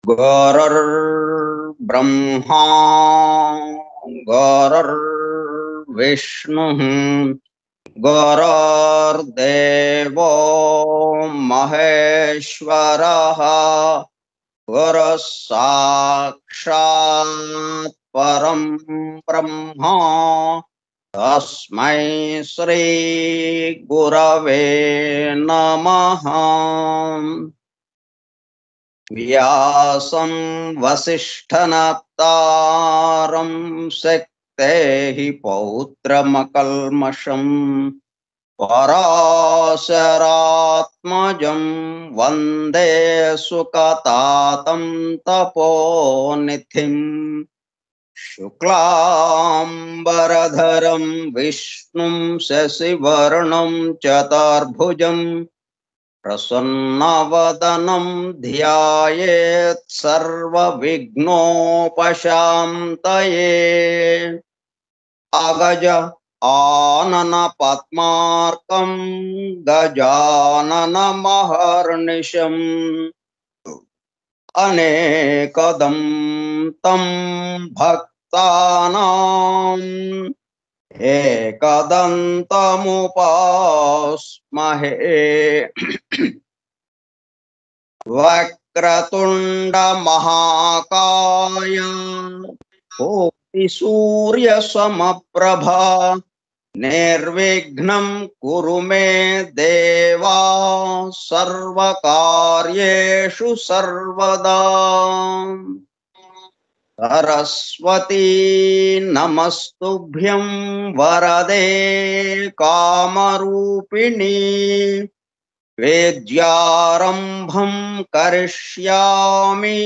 गुरुर्ब्रह्मा गुरुर्विष्णुः गुरुर्देवो महेश्वरः गुरुः साक्षात् परं ब्रह्म तस्मै श्री गुरवे नमः। व्यासं वसिष्ठनप्तारं शक्तेः पौत्रमकल्मषम् पराशरात्मजं वन्दे सुकतातं तपोनिधिम् शुक्लाम्बरधरं विष्णुं शशिवर्णं चतुर्भुजं प्रसन्नवदनं ध्यायेत् सर्वविघ्नोपशान्तये। अगज आनन पद्मार्कं गजाननमहर्निशम् अनेकदं तं भक्तानां एकदन्तमुपास्महे। वक्रतुंड महाकाय कोटिसूर्यसमप्रभा निर्विघ्नं कुरु मे देवा सर्वकार्येषु सर्वदा। सरस्वती नमस्तुभ्यं वरदे कामरूपिणी वेद्यारंभं करिष्यामि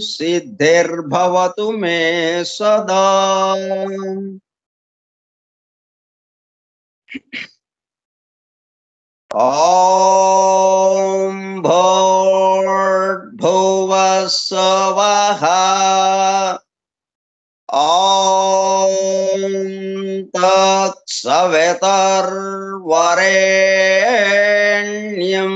सिद्धिर्भवतु मे सदा। ॐ भूर्भुवः स्वः ॐ तत्सवितुर्वरेण्यं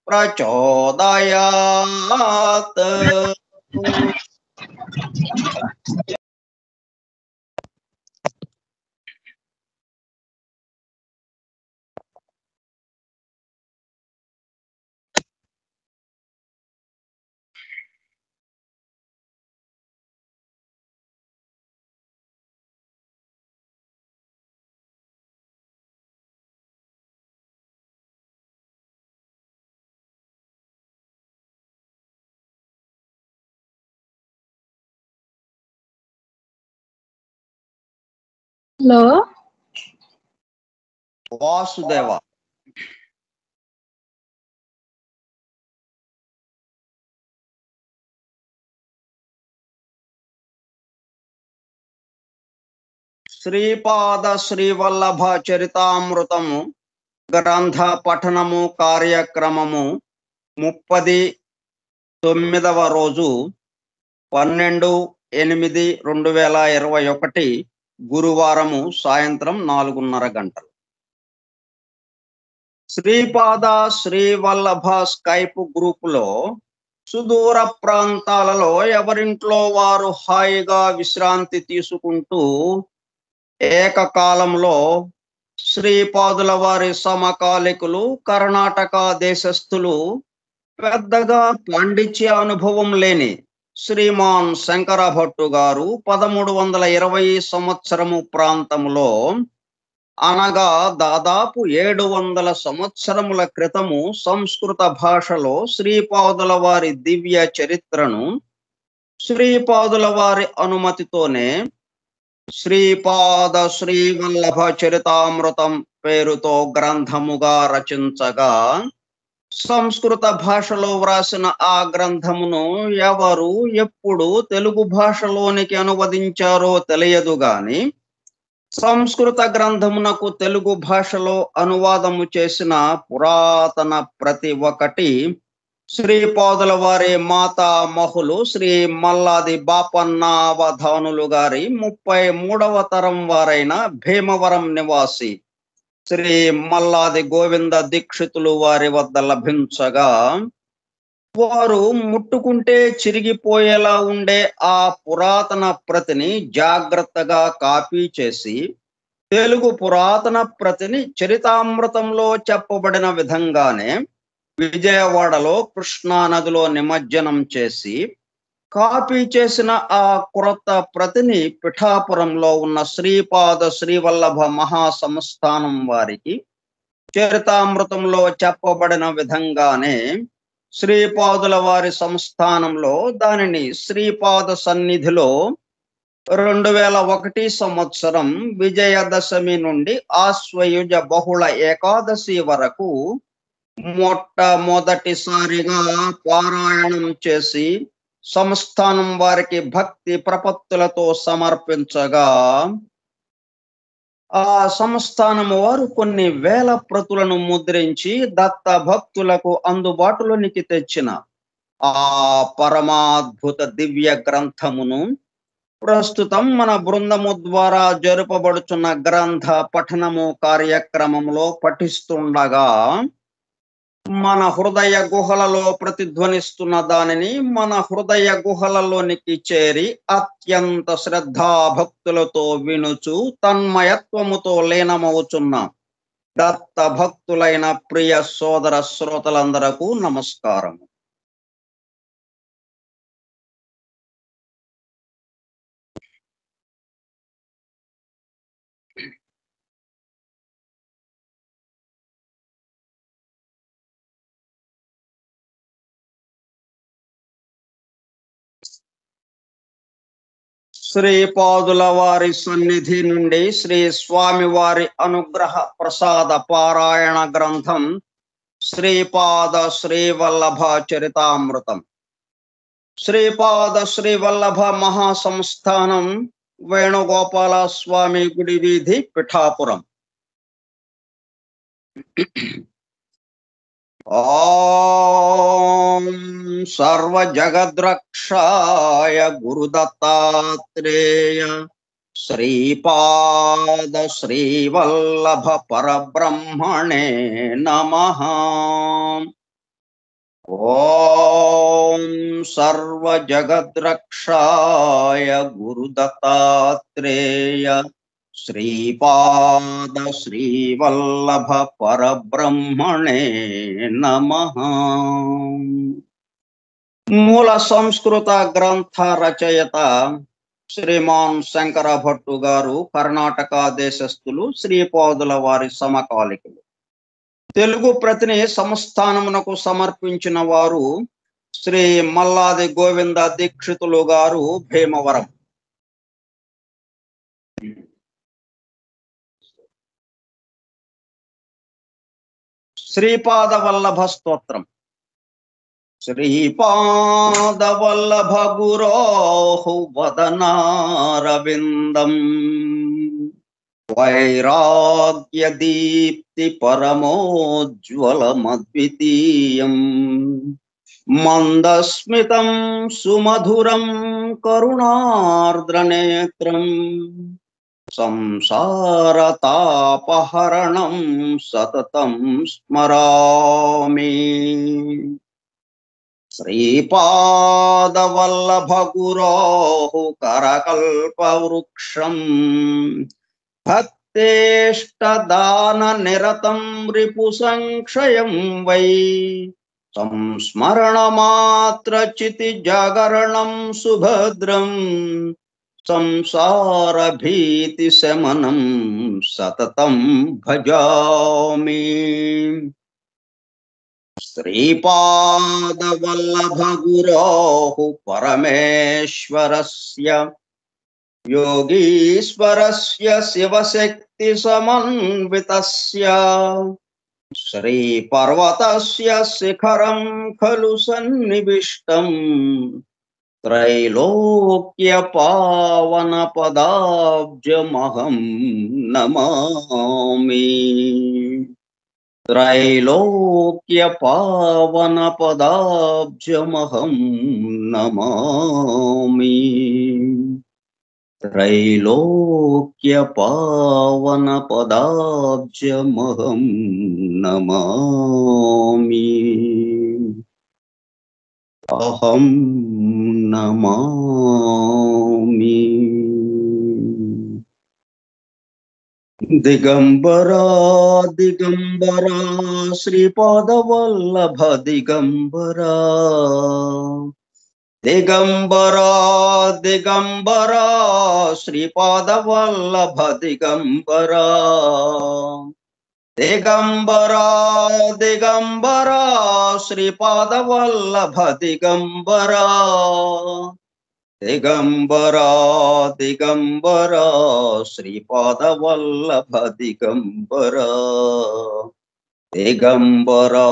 प्रचोदयात्। హలో వాసుదేవ శ్రీపాద శ్రీవల్లభ చరితామృతము గ్రంథ పఠనము కార్యక్రమము 39వ రోజు 12 8/2021 గురువారము సాయంత్రం 4:30 గంటలు. శ్రీపాద శ్రీవల్లభ స్కైప్ గ్రూపులో సుదూర ప్రాంతాలలో ఎవరింట్లో వారు హాయిగా విశ్రాంతి తీసుకుంటూ ఏకకాలంలో శ్రీపాదుల వారి సమకాలికులు కర్ణాటక దేశస్థులు, పెద్దగా పాండిత్య అనుభవం లేని శ్రీమాన్ శంకర భట్టు గారు 1320 సంవత్సరము ప్రాంతంలో, అనగా దాదాపు 700 సంవత్సరముల క్రితము సంస్కృత భాషలో శ్రీపాదుల వారి దివ్య చరిత్రను శ్రీపాదుల వారి అనుమతితోనే శ్రీపాద శ్రీవల్లభ చరితామృతం పేరుతో గ్రంథముగా రచించగా, సంస్కృత భాషలో వ్రాసిన ఆ గ్రంథమును ఎవరు ఎప్పుడు తెలుగు భాషలోనికి అనువదించారో తెలియదు గాని, సంస్కృత గ్రంథమునకు తెలుగు భాషలో అనువాదము చేసిన పురాతన ప్రతి ఒక్కటి శ్రీపాదుల వారి మాతామహులు శ్రీ మల్లాది బాపన్నావధానులు గారి 33వ తరం వారైన భీమవరం నివాసి శ్రీ మల్లాది గోవింద దీక్షితులు వారి వద్ద లభించగా, వారు ముట్టుకుంటే చిరిగిపోయేలా ఉండే ఆ పురాతన ప్రతిని జాగ్రత్తగా కాపీ చేసి తెలుగు పురాతన ప్రతిని చరితామృతంలో చెప్పబడిన విధంగానే విజయవాడలో కృష్ణా నదిలో నిమజ్జనం చేసి, కాపీ చేసిన ఆ క్రొత్త ప్రతిని పిఠాపురంలో ఉన్న శ్రీపాద శ్రీవల్లభ మహాసంస్థానం వారికి చరితామృతంలో చెప్పబడిన విధంగానే శ్రీపాదుల వారి సంస్థానంలో దానిని శ్రీపాద సన్నిధిలో 2001 సంవత్సరం విజయదశమి నుండి ఆశ్వయుజ బహుళ ఏకాదశి వరకు మొట్టమొదటిసారిగా పారాయణం చేసి సంస్థానం వారికి భక్తి ప్రపత్తులతో సమర్పించగా, ఆ సంస్థానము వారు కొన్ని వేల ప్రతులను ముద్రించి దత్త భక్తులకు అందుబాటులోనికి తెచ్చిన ఆ పరమాద్భుత దివ్య గ్రంథమును ప్రస్తుతం మన బృందము ద్వారా జరుపబడుచున్న గ్రంథ పఠనము కార్యక్రమంలో పఠిస్తుండగా, మన హృదయ గుహలలో ప్రతిధ్వనిస్తున్న దానిని మన హృదయ గుహలలోనికి చేరి అత్యంత శ్రద్ధాభక్తులతో వినుచు తన్మయత్వముతో లీనమవుచున్న దత్త భక్తులైన ప్రియ సోదర శ్రోతలందరకు నమస్కారము. శ్రీపాదుల వారి సన్నిధి నుండి శ్రీ స్వామి వారి అనుగ్రహ ప్రసాద పారాయణ గ్రంథం శ్రీపాద శ్రీవల్లభ చరితామృతం. శ్రీపాద శ్రీవల్లభ మహాసంస్థానం, వేణుగోపాల స్వామి గుడి వీధి, పిఠాపురం. ఓం సర్వ జగద్రక్షాయ గురుదత్తాత్రేయ శ్రీపాద శ్రీవల్లభ పరబ్రహ్మణే నమః. ఓం సర్వ జగద్రక్షాయ గురుదత్తాత్రేయ శ్రీపాద శ్రీవల్లభ పరబ్రహ్మణే నమః. మూల సంస్కృత గ్రంథ రచయిత శ్రీమాన్ శంకర భట్టు గారు కర్ణాటక దేశస్థులు, శ్రీపాదుల వారి సమకాలికులు. తెలుగు ప్రతిని సంస్థానమునకు సమర్పించిన వారు శ్రీ మల్లాది గోవింద దీక్షితులు గారు, భీమవరం. శ్రీపాద వల్లభ స్తోత్రం. శ్రీపాద వల్లభ గురోః వదనారవిందం వైరాగ్య దీప్తి పరమోజ్వలమద్వితీయం మందస్మితం సుమధురం కరుణార్ద్రనేత్రం సంసారతాపహరణం సతతం స్మరామి. శ్రీపాదవల్లభగురోః కరకల్పవృక్షం భక్తేష్టదాననిరతం రిపుసంక్షయం వై సంస్మరణమాత్రచితి జాగరణం సుభద్రం సంసారభీతిశమనం సతతం భజామి. శ్రీపాదవల్లభగురోః పరమేశ్వరస్య యోగీశ్వరస్య శివశక్తిసమన్వితస్య శ్రీపర్వతస్య శిఖరం ఖలు సన్నివిష్టం త్రైలోక్యపావనపదాబ్జమహం నమామి. త్రైలోక్యపావనపదాబ్జమహం నమామి. త్రైలోక్యపావనపదాబ్జమహం నమామి. అహం నమామి. దిగంబరా దిగంబరా శ్రీపాదవల్లభ దిగంబరా దిగంబరా దిగంబరా శ్రీపాదవల్లభ దిగంబరా దిగంబరా దిగంబరా శ్రీపాదవల్లభ దిగంబరా దిగంబరా దిగంబరా శ్రీపాదవల్లభ దిగంబరా దిగంబరా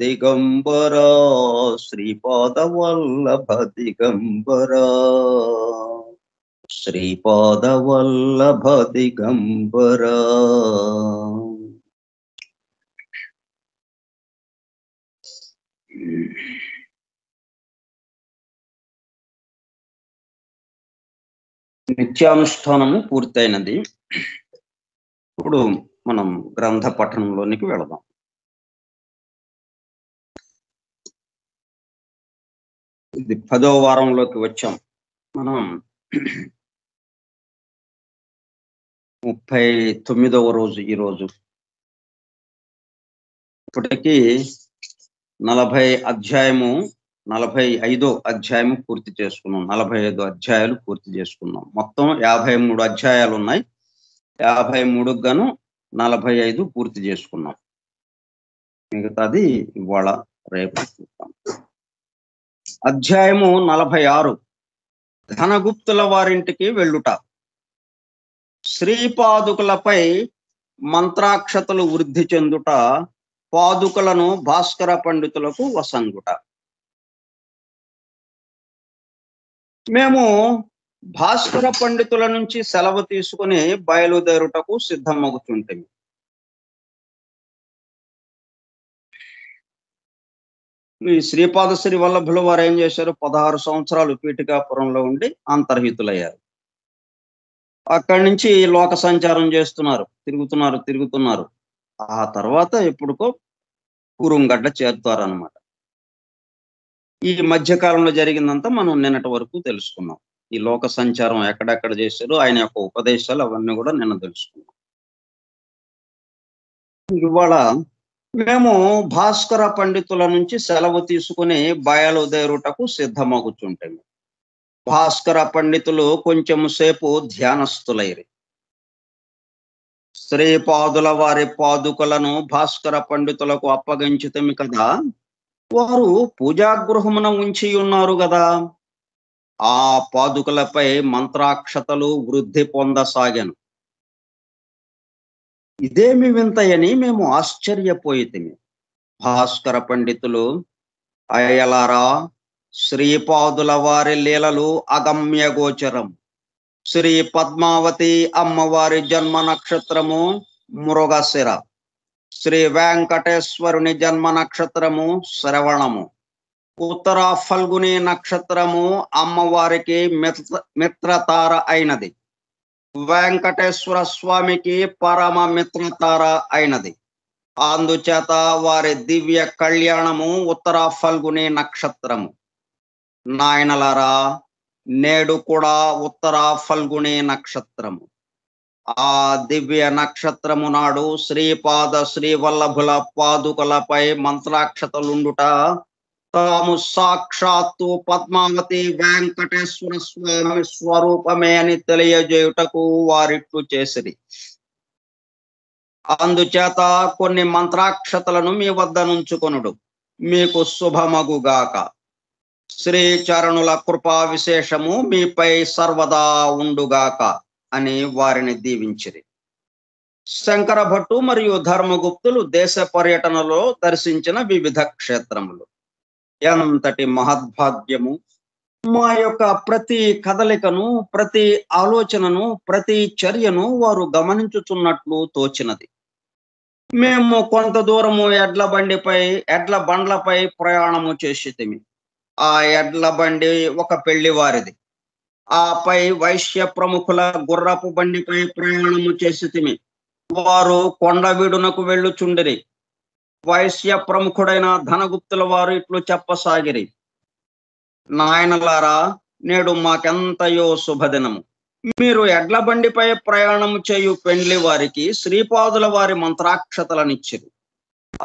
దిగంబరా శ్రీపాదవల్లభ దిగంబరా శ్రీపాదవల్లభ దిగంబరా. నిత్యానుష్ఠానము పూర్తయినది. ఇప్పుడు మనం గ్రంథ పఠనంలోనికి వెళదాం. ఇది 10వ వారంలోకి వచ్చాం. మనం 39వ రోజు ఈరోజు. ఇప్పటికీ 45వ అధ్యాయము పూర్తి చేసుకున్నాం. 45 అధ్యాయాలు పూర్తి చేసుకున్నాం. మొత్తం 53 అధ్యాయాలు ఉన్నాయి. 53కు గాను 45 పూర్తి చేసుకున్నాం. మిగతాది ఇవాళ రేపు చూద్దాం. అధ్యాయము 46 ధనగుప్తుల వారింటికి వెళ్ళుట. శ్రీపాదుకులపై మంత్రాక్షతలు వృద్ధి చెందుట, పాదుకలను భాస్కర పండితులకు వసంగుట. మేము భాస్కర పండితుల నుంచి సెలవు తీసుకుని బయలుదేరుటకు సిద్ధమగుచుంటిమి. ఈ శ్రీపాద శ్రీ వల్లభుల వారు ఏం చేశారు? 16 సంవత్సరాలు పీఠికాపురంలో ఉండి అంతర్హితులయ్యారు. అక్కడి నుంచి లోక సంచారం చేస్తున్నారు, తిరుగుతున్నారు. ఆ తర్వాత ఎప్పుడుకో కురుంగడ్డ చేరుతారనమాట. ఈ మధ్యకాలంలో జరిగిందంతా మనం నిన్నటి వరకు తెలుసుకున్నాం. ఈ లోక సంచారం ఎక్కడెక్కడ చేశారు, ఆయన యొక్క ఉపదేశాలు అవన్నీ కూడా నిన్న తెలుసుకున్నాం. ఇవాళ మేము భాస్కర పండితుల నుంచి సెలవు తీసుకుని బయలుదేరుటకు సిద్ధమగుచుంటాము. భాస్కర పండితులు కొంచెం సేపు ధ్యానస్థులైరి. శ్రీపాదుల వారి పాదుకలను భాస్కర పండితులకు అప్పగించితమి కదా, వారు పూజాగృహమున ఉంచి ఉన్నారు కదా. ఆ పాదుకలపై మంత్రాక్షతలు వృద్ధి పొందసాగాను. ఇదేమి వింతయని మేము ఆశ్చర్యపోయితిమి. భాస్కర పండితులు, అయ్యలారా, శ్రీపాదుల వారి లీలలు అగమ్య గోచరం. శ్రీ పద్మావతి అమ్మవారి జన్మ నక్షత్రము మృగశిర, శ్రీ వెంకటేశ్వరుని జన్మ నక్షత్రము శ్రవణము, ఉత్తర ఫల్గుని నక్షత్రము అమ్మవారికి మిత్రతార అయినది. వెంకటేశ్వర స్వామికి పరమ మిత్రతార అయినది. అందుచేత వారి దివ్య కళ్యాణము ఉత్తర ఫల్గుని నక్షత్రము. నాయనలారా, నేడు కూడా ఉత్తర ఫల్గుని నక్షత్రము. ఆ దివ్య నక్షత్రము నాడు శ్రీపాద శ్రీవల్లభుల పాదుకలపై మంత్రాక్షతలుండుట తాము సాక్షాత్తు పద్మావతి వెంకటేశ్వర స్వామి స్వరూపమే అని తెలియజేయుటకు వారిట్లు చేసిరి. అందుచేత కొన్ని మంత్రాక్షతలను మీ వద్ద నుంచుకొనుడు మీకు శుభమగుగాక. శ్రీచరణుల కృపా విశేషము మీపై సర్వదా ఉండుగాక అని వారిని దీవించిరి. శంకర భట్టు మరియు ధర్మగుప్తులు దేశ పర్యటనలో దర్శించిన వివిధ క్షేత్రములు. ఎంతటి మహద్భాగ్యము! మా యొక్క ప్రతి కదలికను, ప్రతి ఆలోచనను, ప్రతి చర్యను వారు గమనించుచున్నట్లు తోచినది. మేము కొంత దూరము ఎడ్ల బండ్లపై ప్రయాణము చేసితిమి. ఆ ఎడ్ల బండి ఒక పెళ్లి వారిది. ఆపై వైశ్య ప్రముఖుల గుర్రపు బండిపై ప్రయాణము చేసితిమి. వారు కొండవీడునకు వెళ్ళుచుండిరి. వైశ్య ప్రముఖుడైన ధనగుప్తుల వారు ఇట్లు చెప్పసాగిరి: నాయనలారా, నేడు మాకెంతయో శుభదినము. మీరు ఎడ్ల బండిపై ప్రయాణము చేయు పెండ్లి వారికి శ్రీపాదుల వారి మంత్రాక్షతలనిచ్చిరు.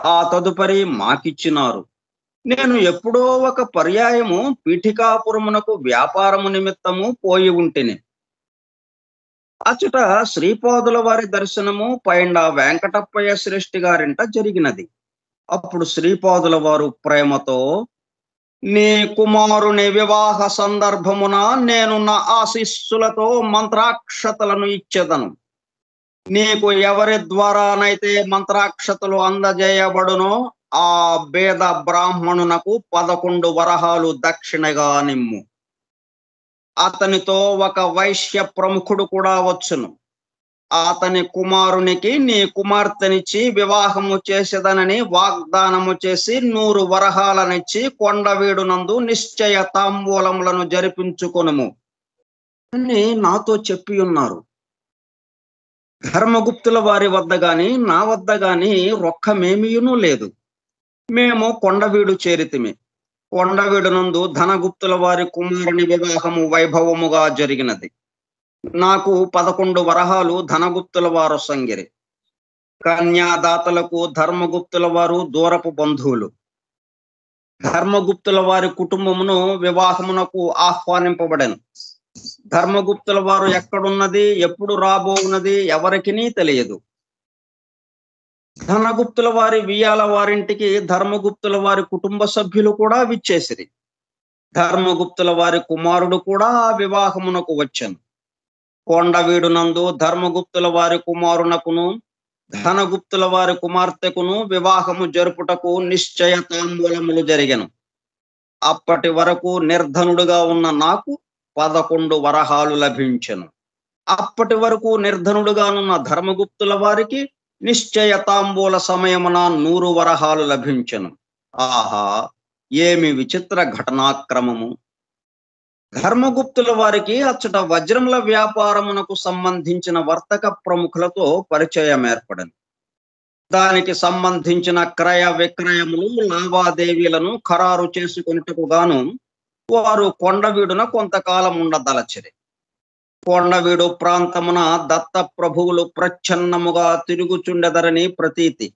ఆ తదుపరి మాకిచ్చినారు. నేను ఎప్పుడో ఒక పర్యాయము పీఠికాపురమునకు వ్యాపారము నిమిత్తము పోయి ఉంటిని. అచ్చట శ్రీపాదుల వారి దర్శనము పైండ వెంకటప్పయ్య శ్రేష్ఠి గారింట జరిగినది. అప్పుడు శ్రీపాదుల వారు ప్రేమతో, నీ కుమారుని వివాహ సందర్భమున నేను నా ఆశీస్సులతో మంత్రాక్షతలను ఇచ్చేదను. నీకు ఎవరి ద్వారానైతే మంత్రాక్షతలు అందజేయబడునో ఆ భేద బ్రాహ్మణునకు 11 వరహాలు దక్షిణగా నిమ్ము. అతనితో ఒక వైశ్య ప్రముఖుడు కూడా వచ్చును. అతని కుమారునికి నీ కుమార్తెనిచ్చి వివాహము చేసేదనని వాగ్దానము చేసి 100 వరహాలనిచ్చి కొండవీడునందు నిశ్చయ తాంబూలములను జరిపించుకొనుము అని నాతో చెప్పి ఉన్నారు. ధర్మగుప్తుల వారి వద్ద గాని నా వద్ద గాని రొక్కమేమియునూ లేదు. మేము కొండవీడు చేరితిమి. కొండవీడునందు ధనగుప్తుల వారి కుమారుని వివాహము వైభవముగా జరిగినది. నాకు 11 వరహాలు ధనగుప్తుల వారు సంగిరి. కన్యాదాతలకు ధర్మగుప్తుల వారు దూరపు బంధువులు. ధర్మగుప్తుల వారి కుటుంబమును వివాహమునకు ఆహ్వానింపబడెను. ధర్మగుప్తుల వారు ఎక్కడున్నది, ఎప్పుడు రాబోవున్నది ఎవరికినీ తెలియదు. ధనగుప్తుల వారి వియ్యాల వారింటికి ధర్మగుప్తుల వారి కుటుంబ సభ్యులు కూడా విచ్చేసిరి. ధర్మగుప్తుల వారి కుమారుడు కూడా ఆ వివాహమునకు వచ్చాను. కొండవీడునందు ధర్మగుప్తుల వారి కుమారునకును ధనగుప్తుల వారి కుమార్తెకును వివాహము జరుపుటకు నిశ్చయ తాంబూలములు జరిగెను. అప్పటి వరకు నిర్ధనుడుగా ఉన్న నాకు 11 వరహాలు లభించెను. అప్పటి వరకు నిర్ధనుడుగానున్న ధర్మగుప్తుల వారికి నిశ్చయ తాంబూల సమయమున 100 వరహాలు లభించెను. ఆహా, ఏమి విచిత్ర ఘటనాక్రమము! ధర్మగుప్తుల వారికి అచ్చట వజ్రముల వ్యాపారమునకు సంబంధించిన వర్తక ప్రముఖులతో పరిచయం ఏర్పడింది. దానికి సంబంధించిన క్రయ విక్రయములు లావాదేవీలను ఖరారు చేసుకొనుటకు గాను వారు కొండవీడున కొంతకాలం ఉండదలచిరి. కొండవీడు ప్రాంతమున దత్త ప్రభువులు ప్రచ్ఛన్నముగా తిరుగుచుండెదరని ప్రతీతి.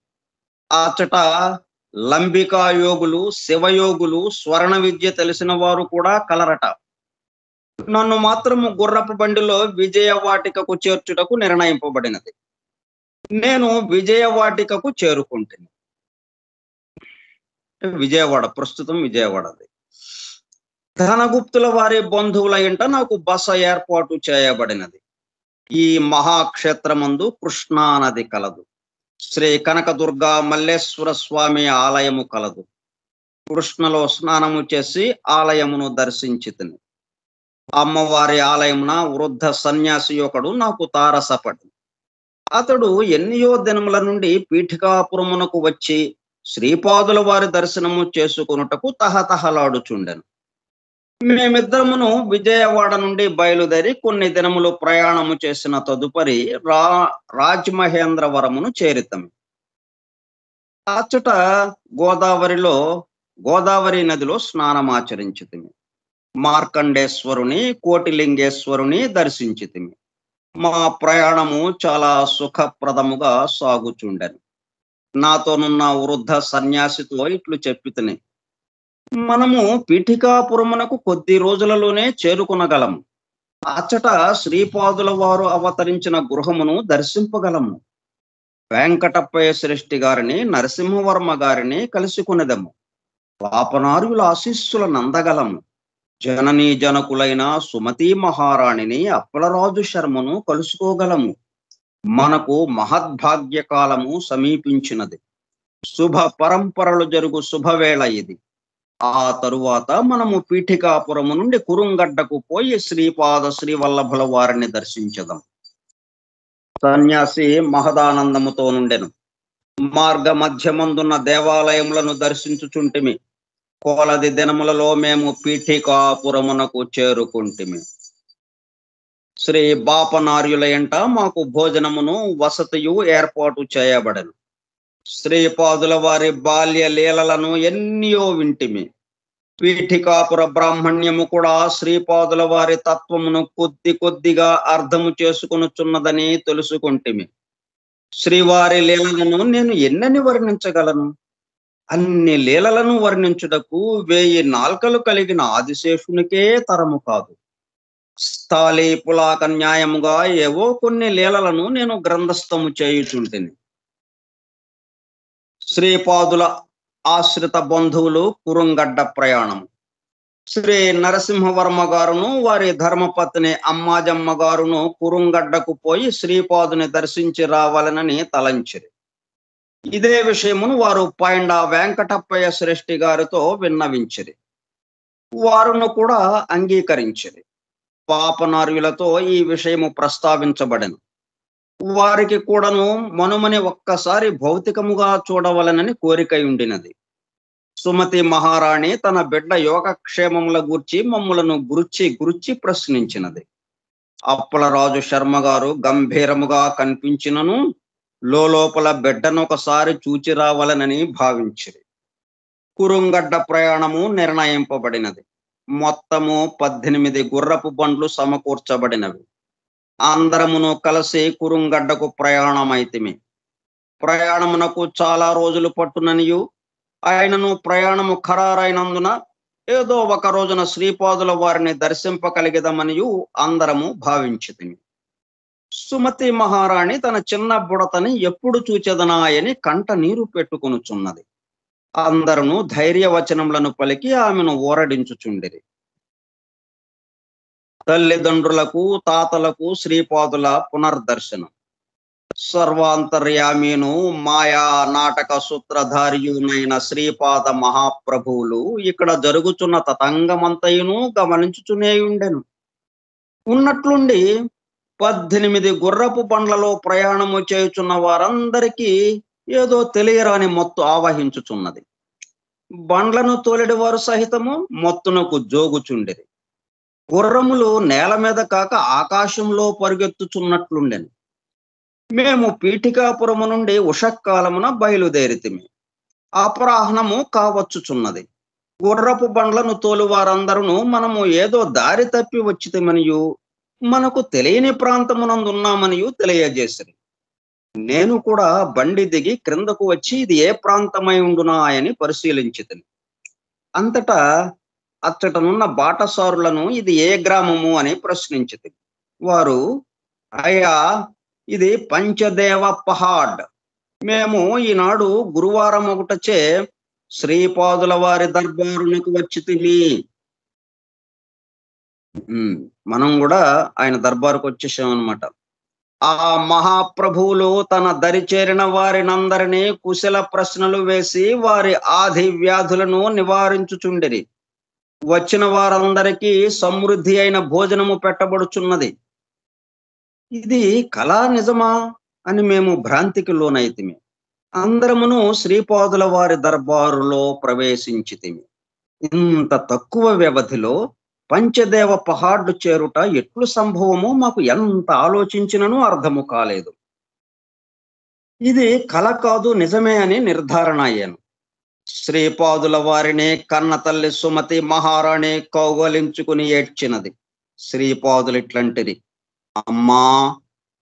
అచ్చట లంబికా యోగులు, శివయోగులు, స్వర్ణ విద్య తెలిసిన వారు కూడా కలరట. నన్ను మాత్రము గుర్రపు బండిలో విజయవాటికకు చేర్చుటకు నిర్ణయింపబడినది. నేను విజయవాటికకు చేరుకుంటుని. విజయవాడ, ప్రస్తుతం విజయవాడది. ధనగుప్తుల వారి బంధువుల ఇంట నాకు బస ఏర్పాటు చేయబడినది. ఈ మహాక్షేత్రమందు కృష్ణా నది కలదు. శ్రీ కనకదుర్గా మల్లేశ్వర స్వామి ఆలయము కలదు. కృష్ణలో స్నానము చేసి ఆలయమును దర్శించితిని. అమ్మవారి ఆలయమున వృద్ధ సన్యాసి ఒకడు నాకు తారసపడి. అతడు ఎన్నియో దినముల నుండి పీఠికాపురమునకు వచ్చి శ్రీపాదుల వారి దర్శనము చేసుకొనుటకు తహతహలాడుచుండెను. మేమిద్దరమును విజయవాడ నుండి బయలుదేరి కొన్ని దినములు ప్రయాణము చేసిన తదుపరి రాజమహేంద్రవరమును చేరితము. అచ్చట గోదావరి నదిలో స్నానమాచరించితిమి. మార్కండేశ్వరుని, కోటిలింగేశ్వరుని దర్శించితిమి. మా ప్రయాణము చాలా సుఖప్రదముగా సాగుచుండెను. నాతోనున్న వృద్ధ సన్యాసితో ఇట్లు చెప్పితిని, మనము పీఠికాపురమునకు కొద్ది రోజులలోనే చేరుకునగలము. అచ్చట శ్రీపాదుల వారు అవతరించిన గృహమును దర్శింపగలము. వెంకటప్పయ్య శ్రేష్ఠి గారిని, నరసింహవర్మ గారిని కలుసుకునేదము. పాపనార్యుల ఆశీస్సుల నందగలము. జననీ జనకులైన సుమతీ మహారాణిని, అప్పలరాజు శర్మను కలుసుకోగలము. మనకు మహద్భాగ్య కాలము సమీపించినది. శుభ పరంపరలు జరుగు శుభవేళ ఇది. ఆ తరువాత మనము పీఠికాపురము నుండి కురుంగడ్డకు పోయి శ్రీపాద శ్రీవల్లభుల వారిని దర్శించదాం. సన్యాసి మహదానందముతో నుండెను. మార్గ మధ్యమందున్న దేవాలయములను దర్శించుచుంటిమి. కోలది దినములలో మేము పీఠికాపురమునకు చేరుకుంటిమి. శ్రీ బాపనార్యుల ఎంట మాకు భోజనమును వసతియు ఏర్పాటు చేయబడెను. శ్రీపాదుల వారి బాల్య లీలలను ఎన్నియో వింటిమి. పీఠికాపుర బ్రాహ్మణ్యము కూడా శ్రీపాదుల వారి తత్వమును కొద్ది కొద్దిగా అర్థము చేసుకొనుచున్నదని తెలుసుకుంటిమి. శ్రీవారి లీలలను నేను ఎన్నని వర్ణించగలను? అన్ని లీలలను వర్ణించుటకు 1000 నాల్కలు కలిగిన ఆదిశేషునికే తరము కాదు. స్థాళీ పులాక న్యాయముగా ఏవో కొన్ని లీలలను నేను గ్రంథస్థము చేయుచుంటిని. శ్రీపాదుల ఆశ్రిత బంధువులు కురుంగడ్డ ప్రయాణము. శ్రీ నరసింహవర్మ గారును వారి ధర్మపత్ని అమ్మాజమ్మ గారును కురుంగడ్డకు పోయి శ్రీపాదుని దర్శించి రావాలనని తలంచిరి. ఇదే విషయమును వారు పైండ వెంకటప్పయ్య శ్రేష్ఠి గారితో విన్నవించిరి. వారును కూడా అంగీకరించిరి. పాపనార్యులతో ఈ విషయము ప్రస్తావించబడెను. వారికి కూడాను మనుమని ఒక్కసారి భౌతికముగా చూడవలనని కోరికయుండినది. సుమతి మహారాణి తన బిడ్డ యోగక్షేమముల గూర్చి మమ్ములను గురుచి ప్రశ్నించినది. అప్పలరాజు శర్మ గారు గంభీరముగా కనిపించినను లోపల బిడ్డను ఒకసారి చూచి రావాలనని భావించిరి. కురుంగడ్డ ప్రయాణము నిర్ణయింపబడినది. మొత్తము 18 గుర్రపు బండ్లు సమకూర్చబడినవి. అందరమును కలిసి కురుంగడ్డకు ప్రయాణమైతిమి. ప్రయాణమునకు చాలా రోజులు పట్టుననియు, ఆయనను ప్రయాణము ఖరారైనందున ఏదో ఒక రోజున శ్రీపాదుల వారిని దర్శింపగలిగదమనియు అందరము భావించితిమి. సుమతి మహారాణి తన చిన్న బుడతని ఎప్పుడు చూచెదనాయని కంట నీరు పెట్టుకొనుచున్నది. అందరూ ధైర్యవచనములను పలికి ఆమెను ఊరడించుచుండిరి. తల్లిదండ్రులకు, తాతలకు శ్రీపాదుల పునర్దర్శనం. సర్వాంతర్యామీను మాయా నాటక సూత్రధారియునైన శ్రీపాద మహాప్రభువులు ఇక్కడ జరుగుచున్న తతంగమంతయును గమనించుచునేయుండెను. ఉన్నట్లుండి 18 గుర్రపు బండ్లలో ప్రయాణము చేయుచున్న వారందరికీ ఏదో తెలియరాని మత్తు ఆవహించుచున్నది. బండ్లను తోలెడి వారు సహితము మత్తునకు జోగుచుండిరి. గుర్రములు నేల మీద కాక ఆకాశంలో పరుగెత్తుచున్నట్లుండెను. మేము పీఠికాపురము నుండి ఉషకాలమున బయలుదేరితిమి. అపరాహ్నము కావచ్చుచున్నది. గుర్రపు బండ్లను తోలు వారందరూ మనము ఏదో దారి తప్పి వచ్చితమనియు, మనకు తెలియని ప్రాంతమునందున్నామనియు తెలియజేసిరి. నేను కూడా బండి దిగి క్రిందకు వచ్చి ఇది ఏ ప్రాంతమై ఉండునా అని పరిశీలించితిని. అంతటా అచ్చటనున్న బాటసారులను ఇది ఏ గ్రామము అని ప్రశ్నించితిని. వారు, అయ్యా, ఇది పంచదేవ పహాడ్. మేము ఈనాడు గురువారం ఒకటచే శ్రీపాదుల వారి దర్బారునికి వచ్చితిమి. మనం కూడా ఆయన దర్బారుకు వచ్చేసాం అనమాట. ఆ మహాప్రభువులు తన దరి చేరిన వారినందరినీ కుశల ప్రశ్నలు వేసి వారి ఆది వ్యాధులను నివారించుచుండిరి. వచ్చిన వారందరికీ సమృద్ధి అయిన భోజనము పెట్టబడుచున్నది. ఇది కళా నిజమా అని మేము భ్రాంతికి లోనైతిమి. అందరమును శ్రీపాదుల వారి దర్బారులో ప్రవేశించితిమి. ఇంత తక్కువ వ్యవధిలో పంచదేవ పహాడ్లు చేరుట ఎట్లు సంభవమో మాకు ఎంత ఆలోచించినను అర్థము కాలేదు. ఇది కల కాదు, నిజమే అని నిర్ధారణ అయ్యాను. శ్రీపాదుల వారిని కన్న తల్లి సుమతి మహారాణి కౌగలించుకుని ఏడ్చినది. శ్రీపాదులు ఇట్లంటిది: అమ్మా,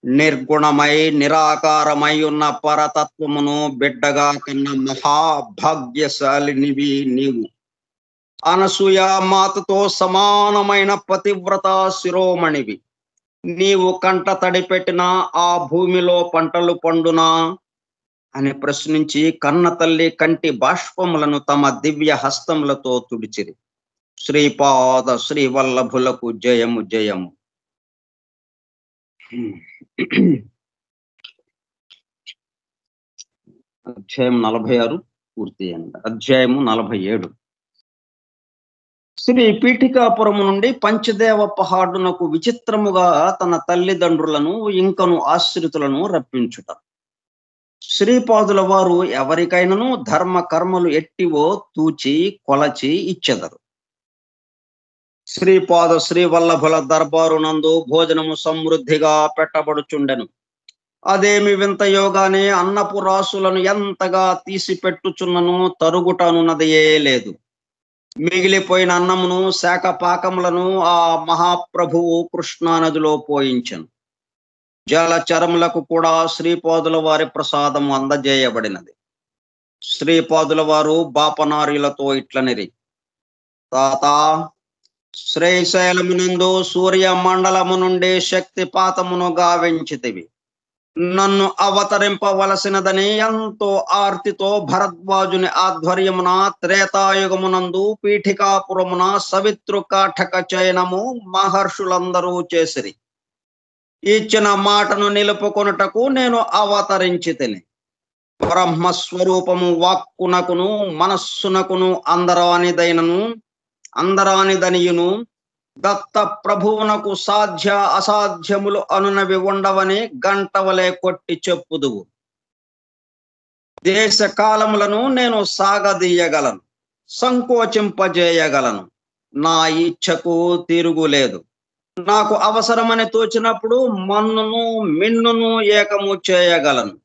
నిర్గుణమై నిరాకారమై ఉన్న పరతత్వమును బిడ్డగా కన్న మహాభాగ్యశాలినివి నీవు. అనసూయ మాతతో సమానమైన పతివ్రత శిరోమణివి. నీవు కంట తడిపెట్టిన ఆ భూమిలో పంటలు పండునా అని ప్రశ్నించి కన్న తల్లి కంటి బాష్పములను తమ దివ్య హస్తములతో తుడిచిరి. శ్రీపాద శ్రీవల్లభులకు జయము జయము. అధ్యాయం 46 పూర్తి అయింది. అధ్యాయము 47. శ్రీ పీఠికాపురము నుండి పంచదేవ పహాడునకు విచిత్రముగా తన తల్లిదండ్రులను ఇంకను ఆశ్రితులను రప్పించుట. శ్రీపాదుల వారు ఎవరికైనను ధర్మ కర్మలు ఎట్టివో తూచి కొలచి ఇచ్చెదరు. శ్రీపాద శ్రీవల్లభుల దర్బారునందు భోజనము సమృద్ధిగా పెట్టబడుచుండెను. అదేమి వింతయోగానే అన్నపు రాసులను ఎంతగా తీసి పెట్టుచున్నను తరుగుటనున్నదియే లేదు. మిగిలిపోయిన అన్నమును శాఖ పాకములను ఆ మహాప్రభువు కృష్ణానదిలో పోయించెను. జలచరములకు కూడా శ్రీపాదుల వారి ప్రసాదము అందజేయబడినది. శ్రీపాదుల వారు బాపనార్యులతో ఇట్లనిరి: తాత, శ్రీశైలమునందు సూర్య మండలము నుండి శక్తిపాతమును గావించితివి. నన్ను అవతరింపవలసినదని ఎంతో ఆర్తితో భరద్వాజుని ఆధ్వర్యమున త్రేతాయుగమునందు పీఠికాపురమున సవితృకాఠక చయనము మహర్షులందరూ చేసిరి. ఇచ్చిన మాటను నిలుపుకొనుటకు నేను అవతరించితిని. బ్రహ్మస్వరూపము వాక్కునకును మనస్సునకును అందరానిదనియును దత్త ప్రభువునకు సాధ్య అసాధ్యములు అనునవి ఉండవని గంటవలే కొట్టి చెప్పుదువు. దేశ కాలములను నేను సాగదీయగలను, సంకోచింపజేయగలను. నా ఇచ్ఛకు తిరుగులేదు. నాకు అవసరమని తోచినప్పుడు మన్నును మిన్నును ఏకము చేయగలను.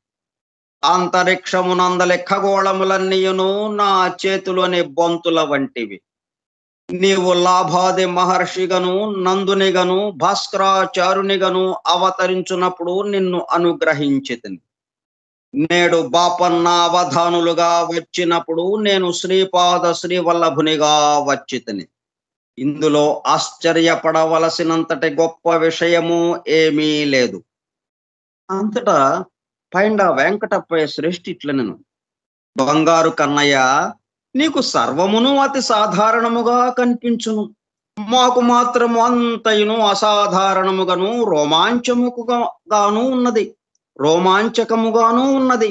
అంతరిక్షమునందలి ఖగోళములన్నీయును నా చేతిలోని బొంతుల వంటివి. నీవు లాభాది మహర్షిగను, నందునిగను, భాస్కరాచారునిగను అవతరించున్నప్పుడు నిన్ను అనుగ్రహించితిని. నేడు బాపన్న అవధానులుగా వచ్చినప్పుడు నేను శ్రీపాద శ్రీవల్లభునిగా వచ్చితిని. ఇందులో ఆశ్చర్యపడవలసినంతటి గొప్ప విషయము ఏమీ లేదు. అంతటా పైండ వెంకటప్పయ్య శ్రేష్ఠి ఇట్లనెను: బంగారు కన్నయ్య, నీకు సర్వమును అతి సాధారణముగా కనిపించును. మాకు మాత్రము అంతయును అసాధారణముగాను రోమాంచకముగాను ఉన్నది.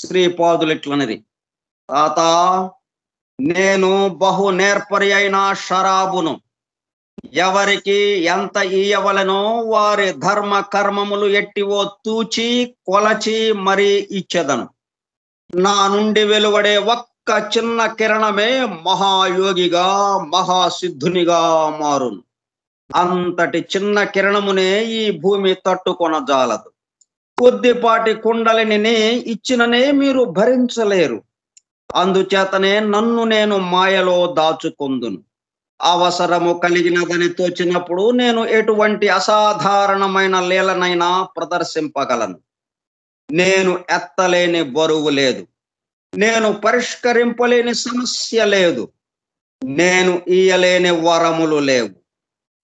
శ్రీపాదులిట్లనిది: తాత, నేను బహు నేర్పరి అయిన షరాబును. ఎవరికి ఎంత ఇయ్యవలెనో వారి ధర్మ కర్మములు ఎట్టివో తూచి కొలచి మరీ ఇచ్చెదను. నా నుండి వెలువడే ఒక్క చిన్న కిరణమే మహాయోగిగా మహాసిద్ధునిగా మారును. అంతటి చిన్న కిరణమునే ఈ భూమి తట్టుకొనజాలదు. కొద్దిపాటి కుండలిని ఇచ్చిననే మీరు భరించలేరు. అందుచేతనే నన్ను నేను మాయలో దాచుకొందును. అవసరము కలిగినదని తోచినప్పుడు నేను ఎటువంటి అసాధారణమైన లీలనైనా ప్రదర్శింపగలను. నేను ఎత్తలేని బరువు లేదు. నేను పరిష్కరింపలేని సమస్య లేదు. నేను ఇయ్యలేని వరములు లేవు.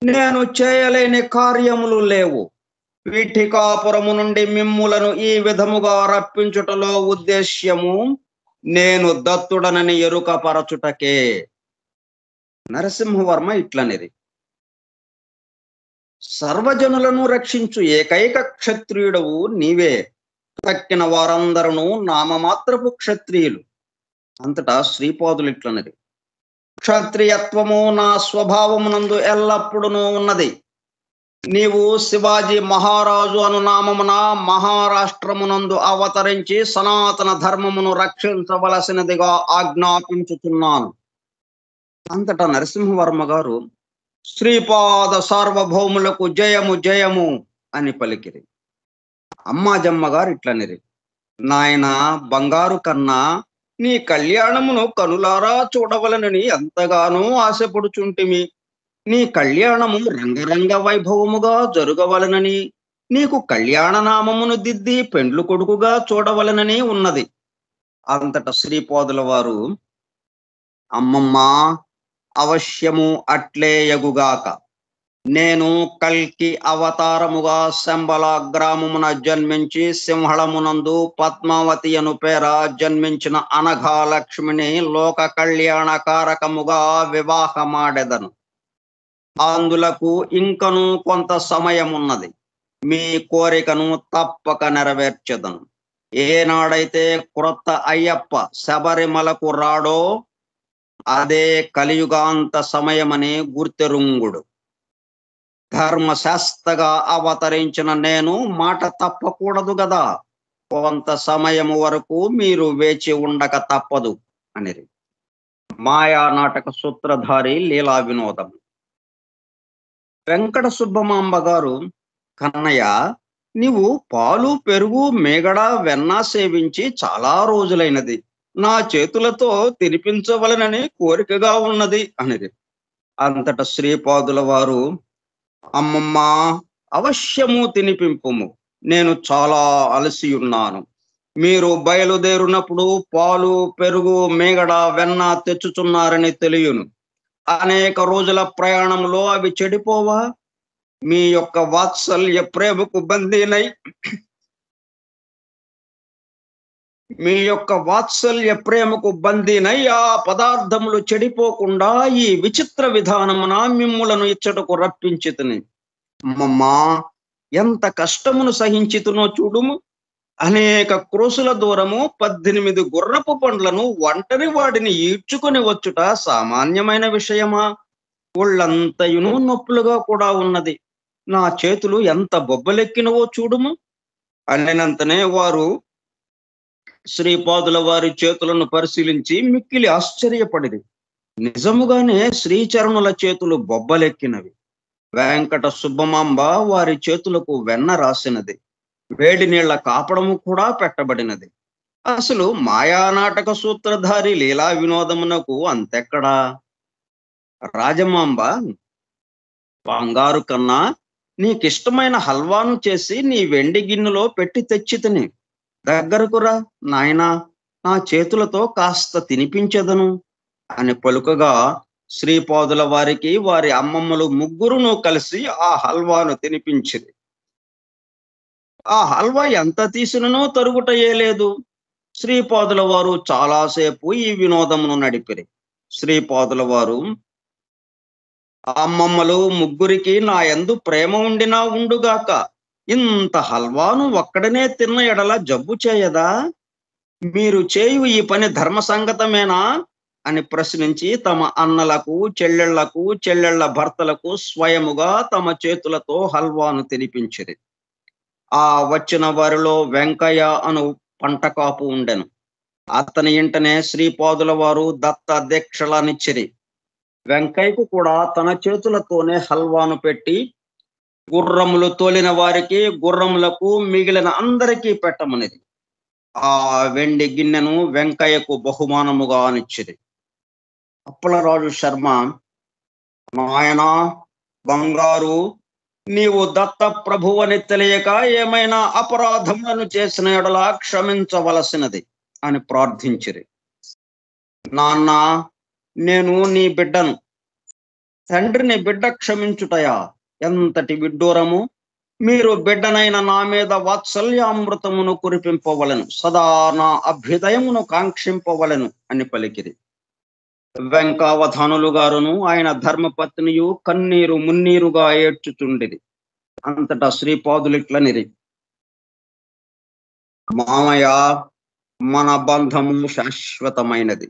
నేను చేయలేని కార్యములు లేవు. పీఠికాపురము నుండి మిమ్ములను ఈ విధముగా రప్పించుటలో ఉద్దేశ్యము నేను దత్తుడనని ఎరుకపరచుటకే. నరసింహవర్మ ఇట్లనిది: సర్వజనులను రక్షించు ఏకైక క్షత్రియుడవు నీవే. తక్కిన వారందరూ నామమాత్రపు క్షత్రియులు. అంతటా శ్రీపాదులు ఇట్లనిది: క్షత్రియత్వము నా స్వభావమునందు ఎల్లప్పుడూ ఉన్నది. నీవు శివాజీ మహారాజు అను నామమున మహారాష్ట్రమునందు అవతరించి సనాతన ధర్మమును రక్షించవలసినదిగా ఆజ్ఞాపించుతున్నాను. అంతటా నరసింహవర్మ గారు శ్రీపాద సార్వభౌములకు జయము జయము అని పలికిరి. అమ్మాజమ్మ గారు ఇట్లనిరి, నాయన బంగారు కన్నా నీ కళ్యాణమును కనులారా చూడవలనని ఎంతగానో ఆశపడుచుంటిమి. నీ కళ్యాణము రంగరంగ వైభవముగా జరుగవలనని, నీకు కళ్యాణ నామమును దిద్ది పెండ్లు కొడుకుగా చూడవలనని ఉన్నది. అంతట శ్రీపాదుల వారు, అమ్మమ్మ అవశ్యము అట్లే యగుగాక. నేను కల్కి అవతారముగా శంబల గ్రామమున జన్మించి సింహళమునందు పద్మావతి అను పేర జన్మించిన అనఘాలక్ష్మిని లోక కళ్యాణకారకముగా వివాహమాడెదను. అందులకు ఇంకను కొంత సమయమున్నది. మీ కోరికను తప్పక నెరవేర్చెదను. ఏనాడైతే క్రొత్త అయ్యప్ప శబరిమలకు రాడో అదే కలియుగాంత సమయమని గుర్తెరుంగుడు. ధర్మశాస్త్రగా అవతరించిన నేను మాట తప్పకూడదు గదా. కొంత సమయము వరకు మీరు వేచి ఉండక తప్పదు అనిరి. మాయా నాటక సూత్రధారి లీలా వినోదం. వెంకట సుబ్బమాంబ గారు, కన్నయ్య నీవు పాలు పెరుగు మేగడ వెన్న సేవించి చాలా రోజులైనది. నా చేతులతో తినిపించవలనని కోరికగా ఉన్నది అనిరి. అంతట శ్రీపాదుల వారు, అమ్మమ్మ అవశ్యము తినిపింపుము. నేను చాలా అలసి ఉన్నాను. మీరు బయలుదేరినప్పుడు పాలు పెరుగు మేగడ వెన్న తెచ్చుచున్నారని తెలియను. అనేక రోజుల ప్రయాణంలో అవి చెడిపోవా? మీ యొక్క వాత్సల్య ప్రేమకు బందీనై ఆ పదార్థములు చెడిపోకుండా ఈ విచిత్ర విధానమున మిమ్ములను ఇచ్చటకు రప్పించితిని. అమ్మమ్మా ఎంత కష్టమును సహించితునో చూడుము. అనేక క్రోసుల దూరము 18 గుర్రపు పండ్లను ఒంటరి వాడిని ఈడ్చుకొని వచ్చుట సామాన్యమైన విషయమా? ఒళ్ళంతయును నొప్పులుగా కూడా ఉన్నది. నా చేతులు ఎంత బొబ్బలెక్కినవో చూడుము అనినంతనే వారు శ్రీపాదుల వారి చేతులను పరిశీలించి మిక్కిలి ఆశ్చర్యపడిరి. నిజముగానే శ్రీచరణుల చేతులు బొబ్బలెక్కినవి. వెంకట సుబ్బమాంబ వారి చేతులకు వెన్న రాసినది. వేడి నీళ్ల కాపడము కూడా పెట్టబడినది. అసలు మాయానాటక సూత్రధారి లీలా వినోదమునకు అంతెక్కడా? రాజమాంబ, బంగారు కన్నా నీకిష్టమైన హల్వాను చేసి నీ వెండి గిన్నెలో పెట్టి తెచ్చితిని. దగ్గరకు రా నాయనా, నా చేతులతో కాస్త తినిపించెదను అని పలుకగా శ్రీపాదుల వారికి వారి అమ్మమ్మలు ముగ్గురును కలిసి ఆ హల్వాను తినిపించిరి. ఆ హల్వా ఎంత తీసిననో తరుగుటయే లేదు. శ్రీపాదుల వారు చాలాసేపు ఈ వినోదమును నడిపిరి. శ్రీపాదుల వారు, అమ్మమ్మలు ముగ్గురికి నా యందు ప్రేమ ఉండినా ఉండుగాక, ఇంత హల్వాను ఒక్కడనే తిన్న ఎడల జబ్బు చేయదా? మీరు చేయు ఈ పని ధర్మసంగతమేనా అని ప్రశ్నించి తమ అన్నలకు చెల్లెళ్ల భర్తలకు స్వయముగా తమ చేతులతో హల్వాను తినిపించిరి. ఆ వచ్చిన వారిలో వెంకయ్య అను పంటకాపు ఉండెను. అతని ఇంటనే శ్రీపాదుల వారు దత్త దీక్షలనిచ్చిరి. వెంకయ్యకు కూడా తన చేతులతోనే హల్వాను పెట్టి గుర్రములు తోలిన వారికి, గుర్రములకు, మిగిలిన అందరికీ పెట్టమనిది. ఆ వెండి గిన్నెను వెంకయ్యకు బహుమానముగా అనిచ్చిరి. అప్పలరాజు శర్మ, నాయనా బంగారు, నీవు దత్త ప్రభువని తెలియక ఏమైనా అపరాధములను చేసిన ఎడల క్షమించవలసినది అని ప్రార్థించిరి. నాన్న, నేను నీ బిడ్డను. తండ్రిని బిడ్డ క్షమించుటయా? ఎంతటి విడ్డూరము! మీరు బిడ్డనైన నా మీద వాత్సల్యామృతమును కురిపింపవలను, సదా నా అభ్యుదయమును కాంక్షింపవలను అని పలికిరి. వెంకావధానులు గారును ఆయన ధర్మపత్నియు కన్నీరు మున్నీరుగా ఏడ్చుచుండిరి. అంతటా శ్రీపాదులిట్లనిరి, మామయ్య, మన బంధము శాశ్వతమైనది.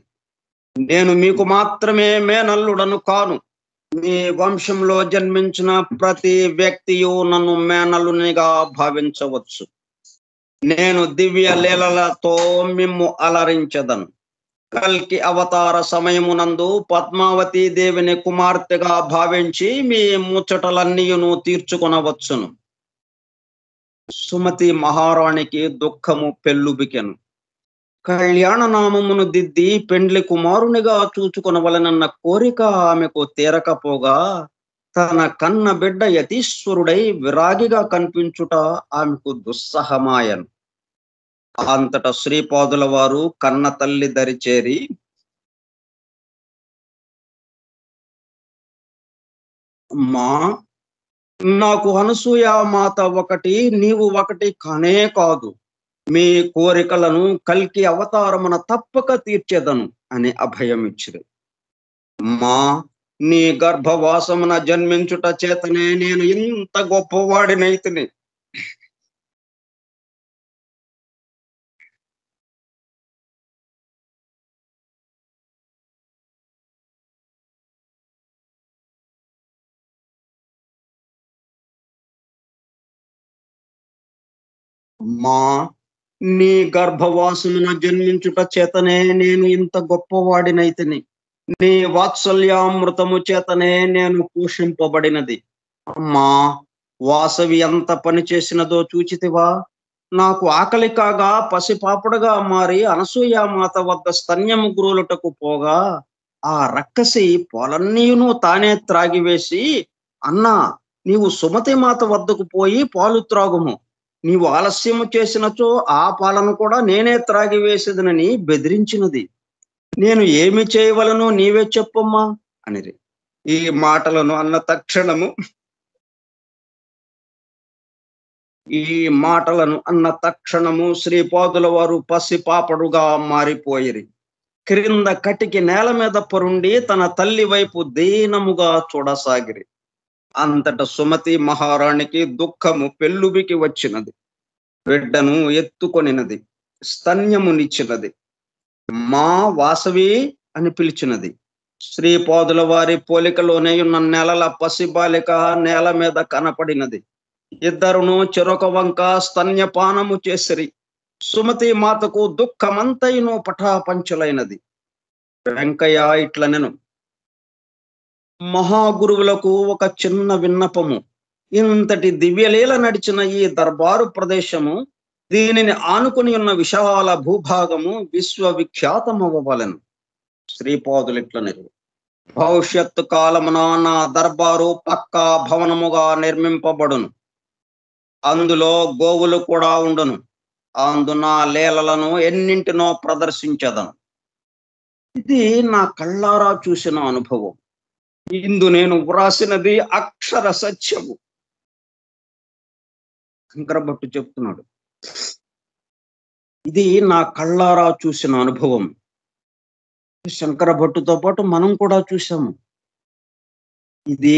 నేను మీకు మాత్రమే మేనల్లుడను కాను. మీ వంశంలో జన్మించిన ప్రతి వ్యక్తియు నన్ను మేనలునిగా భావించవచ్చు. నేను దివ్య లీలలతో మిమ్ము అలరించదను. కల్కి అవతార సమయమునందు పద్మావతి దేవిని కుమార్తెగా భావించి మీ ముచ్చటలన్నీయును తీర్చుకొనవచ్చును. సుమతి మహారాణికి దుఃఖము పెళ్ళుబికెను. కళ్యాణ నామమును దిద్ది పెండ్లి కుమారునిగా చూచుకొనవలనన్న కోరిక ఆమెకు తీరకపోగా తన కన్న బిడ్డ యతీశ్వరుడై విరాగిగా కనిపించుట ఆమెకు దుస్సహమాయను. అంతట శ్రీపాదుల వారు కన్న తల్లి దరిచేరి, అమ్మా, నాకు అనసూయ మాత ఒకటి, నీవు ఒకటి కానే కాదు. మీ కోరికలను కల్కి అవతారమున తప్పక తీర్చేదను అని అభయమిచ్చిరు. అమ్మా, నీ గర్భవాసమున జన్మించుట చేతనే నేను ఇంత గొప్పవాడినైతిని. అమ్మా, నీ గర్భవాసమున జన్మించుట చేతనే నేను ఇంత గొప్పవాడినైతిని. నీ వాత్సల్యామృతము చేతనే నేను పోషింపబడినది. అమ్మా, వాసవి ఎంత పని చేసినదో చూచితివా? నాకు ఆకలి కాగా పసిపాపడుగా మారి అనసూయ మాత వద్ద స్తన్యము గురువులటకు పోగా ఆ రక్కసి పాలన్నీయును తానే త్రాగివేసి, అన్నా, నీవు సుమతి మాత వద్దకు పోయి పాలు త్రాగుము. నీవు ఆలస్యము చేసినచో ఆ పాలను కూడా నేనే త్రాగివేసేదనని బెదిరించినది. నేను ఏమి చేయవలనో నీవే చెప్పమ్మా అనిరి. ఈ మాటలను అన్న తక్షణము శ్రీపాదుల వారు పసిపాపడుగా మారిపోయిరి. క్రింద కటికి నేల మీద పరుండి తన తల్లి వైపు దీనముగా చూడసాగిరి. అంతట సుమతి మహారాణికి దుఃఖము పెళ్ళుబికి వచ్చినది. బిడ్డను ఎత్తుకొనినది, స్తన్యమునిచ్చినది. మా వాసవి అని పిలిచినది. శ్రీపాదుల వారి పోలికలోనే ఉన్న నెలల పసిబాలిక నేల మీద కనపడినది. ఇద్దరును చెరొక వంక స్తన్యపానము చేసిరి. సుమతి మాతకు దుఃఖమంతైను పటాపంచలైనది. వెంకయ్య ఇట్లనెను, మహాగురువులకు ఒక చిన్న విన్నపము. ఇంతటి దివ్యలీల నడిచిన ఈ దర్బారు ప్రదేశము, దీనిని ఆనుకుని ఉన్న విశాల భూభాగము విశ్వవిఖ్యాతమవ్వవలెను. శ్రీపాదులిట్లనెరు, భవిష్యత్తు కాలమున నా దర్బారు పక్కా భవనముగా నిర్మింపబడును. అందులో గోవులు కూడా ఉండును. అందున లీలలను ఎన్నింటినో ప్రదర్శించదను. ఇది నా కళ్ళారా చూసిన అనుభవం. ఇందు నేను వ్రాసినది అక్షర సత్యము. శంకరభట్టు చెప్తున్నాడు, ఇది నా కళ్ళారా చూసిన అనుభవం. శంకరభట్టుతో పాటు మనం కూడా చూసాము. ఇది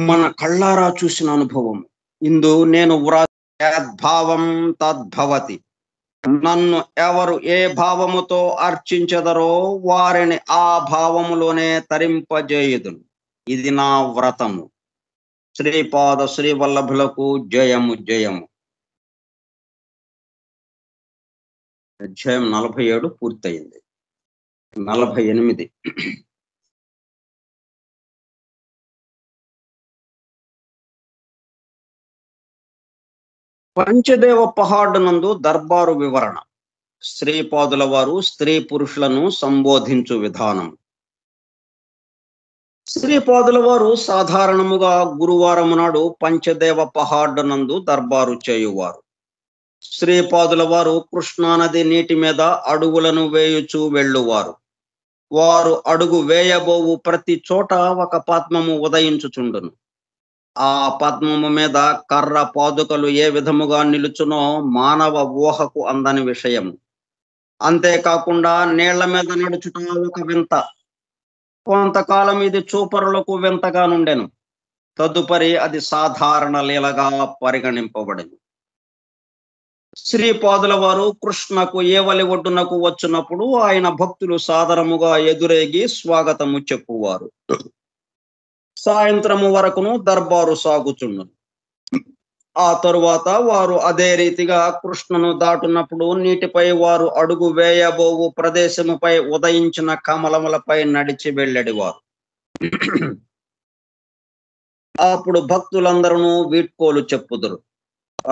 మన కళ్ళారా చూసిన అనుభవం. ఇందు నేను యద్భావం తద్భవతి. నన్ను ఎవరు ఏ భావముతో అర్చించదరో వారిని ఆ భావములోనే తరింపజేయుదును. ఇది నా వ్రతము. శ్రీపాద శ్రీవల్లభులకు జయము జయము. అధ్యాయం 47 పూర్తయింది. 48. పంచదేవ పహాడ్ నందు దర్బారు వివరణ. శ్రీపాదుల వారు స్త్రీ పురుషులను సంబోధించు విధానం. శ్రీపాదుల వారు సాధారణముగా గురువారము నాడు పంచదేవ పహాడ్ నందు దర్బారు చేయువారు. శ్రీపాదుల వారు కృష్ణానది నీటి మీద అడుగులను వేయుచూ వెళ్ళువారు. వారు అడుగు వేయబోవు ప్రతి చోట ఒక పద్మము ఉదయించుచుండును. ఆ పద్మము మీద కర్ర పాదుకలు ఏ విధముగా నిలుచునో మానవ ఊహకు అందని విషయము. అంతేకాకుండా నీళ్ల మీద నడుచుట ఒక వింత. కొంతకాలం ఇది చూపరులకు వింతగా నుండెను. తదుపరి అది సాధారణ లీలగా పరిగణింపబడింది. శ్రీపాదుల వారు కృష్ణకు ఏవలి ఒడ్డునకు వచ్చినప్పుడు ఆయన భక్తులు సాదరముగా ఎదురేగి స్వాగతము చెప్పువారు. సాయంత్రము వరకును దర్బారు సాగుచుండును. ఆ తరువాత వారు అదే రీతిగా కృష్ణను దాటున్నప్పుడు నీటిపై వారు అడుగు వేయబోవు ప్రదేశముపై ఉదయించిన కమలములపై నడిచి వెళ్ళేవారు. అప్పుడు భక్తులందరూ వీడ్కోలు చెప్పుదురు.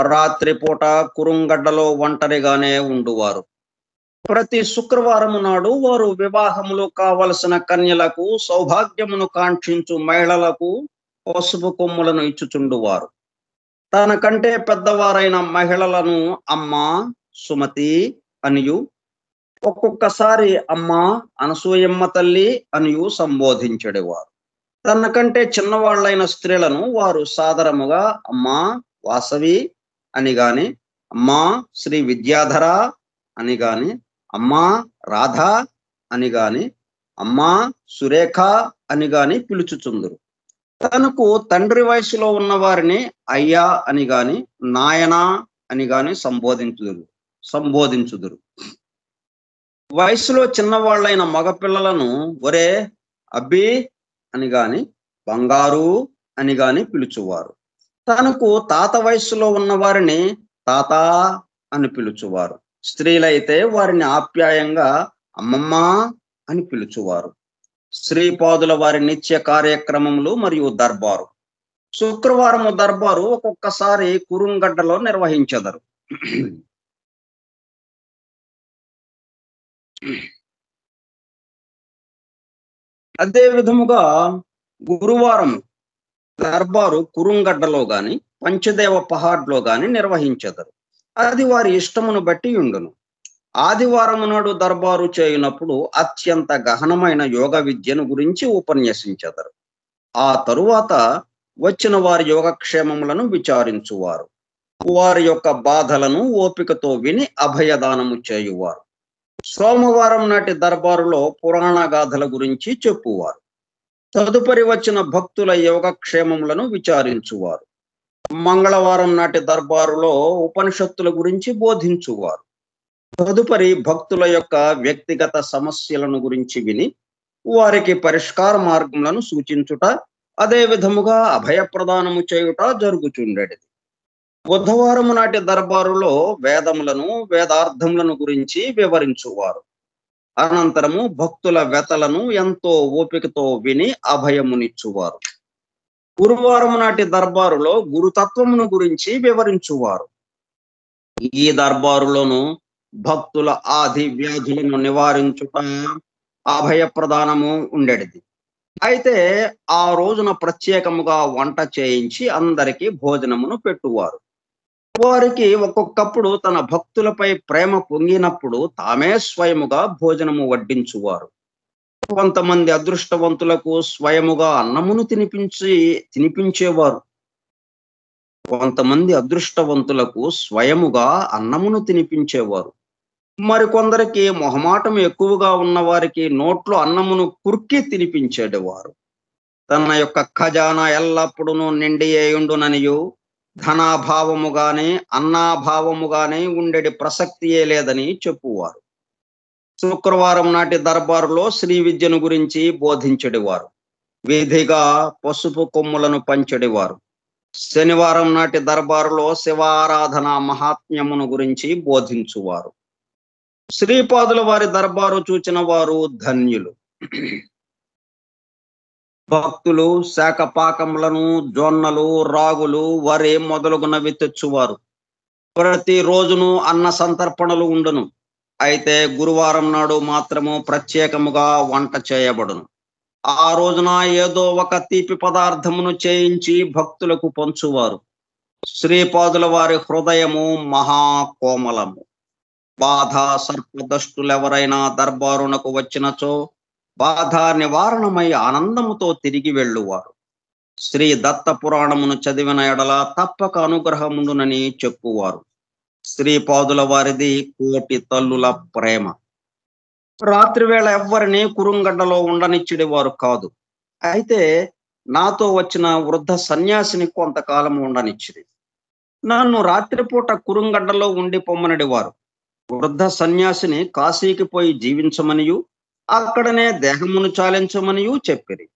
రాత్రిపూట కురుంగడ్డలో ఒంటరిగానే ఉండువారు. ప్రతి శుక్రవారము నాడు వారు వివాహములు కావలసిన కన్యలకు, సౌభాగ్యమును కాంక్షించు మహిళలకు పసుపు కొమ్ములను ఇచ్చుచుండువారు. తనకంటే పెద్దవారైన మహిళలను అమ్మా, సుమతి అనియు, ఒక్కొక్కసారి అమ్మా అనసూయమ్మ తల్లి అనియు సంబోధించెడివారు. తనకంటే చిన్నవాళ్లైన స్త్రీలను వారు సాదరముగా అమ్మా వాసవి అని గాని, అమ్మా శ్రీ విద్యాధర అని గాని, అమ్మా రాధ అని గాని, అమ్మా సురేఖ అని గాని పిలుచుచుందురు. తనకు తండ్రి వయసులో ఉన్న వారిని అయ్యా అని గాని, నాయనా అని గాని సంబోధించుదురు. వయసులో చిన్నవాళ్లైన మగపిల్లలను ఒరే అబ్బి అని గాని, బంగారు అని గాని పిలుచువారు. తనకు తాత వయస్సులో ఉన్న వారిని తాత అని పిలుచువారు. స్త్రీలైతే వారిని ఆప్యాయంగా అమ్మమ్మ అని పిలుచువారు. శ్రీపాదుల వారి నిత్య కార్యక్రమములు మరియు దర్బారు. శుక్రవారము దర్బారు ఒక్కొక్కసారి కురుంగడ్డలో నిర్వహించెదరు. అదే విధముగా గురువారం దర్బారు కురుంగడ్డలో గాని, పంచదేవ పహాడ్లో గాని నిర్వహించెదరు. అది వారి ఇష్టమును బట్టి ఉండును. ఆదివారం నాడు దర్బారు చేయునప్పుడు అత్యంత గహనమైన యోగ విద్యను గురించి ఉపన్యసించెదరు. ఆ తరువాత వచ్చిన వారి యోగక్షేమములను విచారించువారు. వారి యొక్క బాధలను ఓపికతో విని అభయదానము చేయువారు. సోమవారం నాటి దర్బారులో పురాణ గాథల గురించి చెప్పువారు. తదుపరి వచ్చిన భక్తుల యోగక్షేమములను విచారించువారు. మంగళవారం నాటి దర్బారులో ఉపనిషత్తుల గురించి బోధించువారు. తదుపరి భక్తుల యొక్క వ్యక్తిగత సమస్యలను గురించి విని వారికి పరిష్కార మార్గములను సూచించుట, అదే విధముగా అభయప్రదానము చేయుట జరుగుచుండేది. బుధవారము నాటి దర్బారులో వేదములను, వేదార్థములను గురించి వివరించువారు. అనంతరము భక్తుల వ్యతలను ఎంతో ఓపికతో విని అభయమునిచ్చువారు. గురువారం నాటి దర్బారులో గురుతత్వమును గురించి వివరించువారు. ఈ దర్బారులోను భక్తుల ఆది వ్యాధులను నివారించుట, అభయ ప్రదానము ఉండేది. అయితే ఆ రోజున ప్రత్యేకముగా వంట చేయించి అందరికీ భోజనమును పెట్టువారు. వారికి ఒక్కొక్కప్పుడు తన భక్తులపై ప్రేమ పొంగినప్పుడు తామే స్వయముగా భోజనము వడ్డించువారు. కొంతమంది అదృష్టవంతులకు స్వయముగా అన్నమును తినిపించేవారు. కొంతమంది అదృష్టవంతులకు స్వయముగా అన్నమును తినిపించేవారు. మరికొందరికి మొహమాటం ఎక్కువగా ఉన్న వారికి నోట్లో అన్నమును కుర్కి తినిపించేవారు. తన యొక్క ఖజానా ఎల్లప్పుడూ నిండి అయ్యుండుననియు, ధనాభావము గాని అన్నాభావము గాని ఉండేది ప్రసక్తియే లేదని చెప్పువారు. శుక్రవారం నాటి దర్బారులో శ్రీ విద్యను గురించి బోధించెడివారు. విధిగా పసుపు కొమ్ములను పంచెడివారు. శనివారం నాటి దర్బారులో శివారాధన మహాత్మ్యమును గురించి బోధించువారు. శ్రీపాదుల వారి దర్బారు చూచిన వారు ధన్యులు. భక్తులు శాఖపాకములను, జొన్నలు, రాగులు, వరి మొదలుగునవి తెచ్చువారు. ప్రతి రోజును అన్న సంతర్పణలు ఉండును. అయితే గురువారం నాడు మాత్రము ప్రత్యేకముగా వంట చేయబడును. ఆ రోజున ఏదో ఒక తీపి పదార్థమును చేయించి భక్తులకు పంచువారు. శ్రీపాదుల వారి హృదయము మహాకోమలము. బాధ సర్పదష్టులెవరైనా దర్బారునకు వచ్చినచో బాధ నివారణమై ఆనందముతో తిరిగి వెళ్ళువారు. శ్రీ దత్త పురాణమును చదివిన ఎడల తప్పక అనుగ్రహముండునని చెప్పువారు. శ్రీపాదుల వారిది కోటి తల్లుల ప్రేమ. రాత్రి వేళ ఎవ్వరిని కురుంగడ్డలో ఉండనిచ్చిడేవారు కాదు. అయితే నాతో వచ్చిన వృద్ధ సన్యాసిని కొంతకాలం ఉండనిచ్చిది. నన్ను రాత్రిపూట కురుంగడ్డలో ఉండి పొమ్మనడివారు. వృద్ధ సన్యాసిని కాశీకి పోయి జీవించమనియు, అక్కడనే దేహమును చాలించమనియు చెప్పిరి.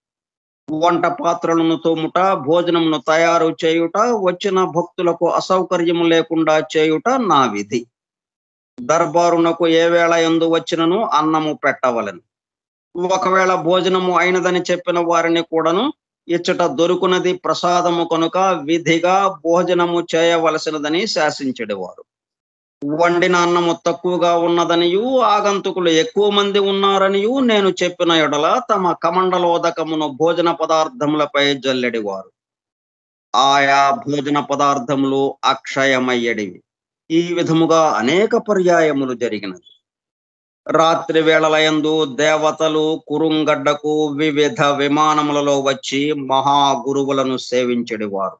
వంట పాత్రలను తోముట, భోజనమును తయారు చేయుట, వచ్చిన భక్తులకు అసౌకర్యము లేకుండా చేయుట నా విధి. దర్బారునకు ఏ వేళ యందు వచ్చినను అన్నము పెట్టవలెను. ఒకవేళ భోజనము అయినదని చెప్పిన వారిని కూడాను ఇచ్చట దొరుకునది ప్రసాదము కనుక విధిగా భోజనము చేయవలసినదని శాసించెడివారు. వండిన అన్నము తక్కువగా ఉన్నదనియు, ఆగంతుకులు ఎక్కువ మంది ఉన్నారనియు నేను చెప్పిన ఎడల తమ కమండలోదకమును భోజన పదార్థములపై జల్లెడివారు. ఆయా భోజన పదార్థములు అక్షయమయ్యడివి. ఈ విధముగా అనేక పర్యాయములు జరిగినది. రాత్రి వేళలయందు దేవతలు కురుంగడ్డకు వివిధ విమానములలో వచ్చి మహాగురువులను సేవించెడివారు.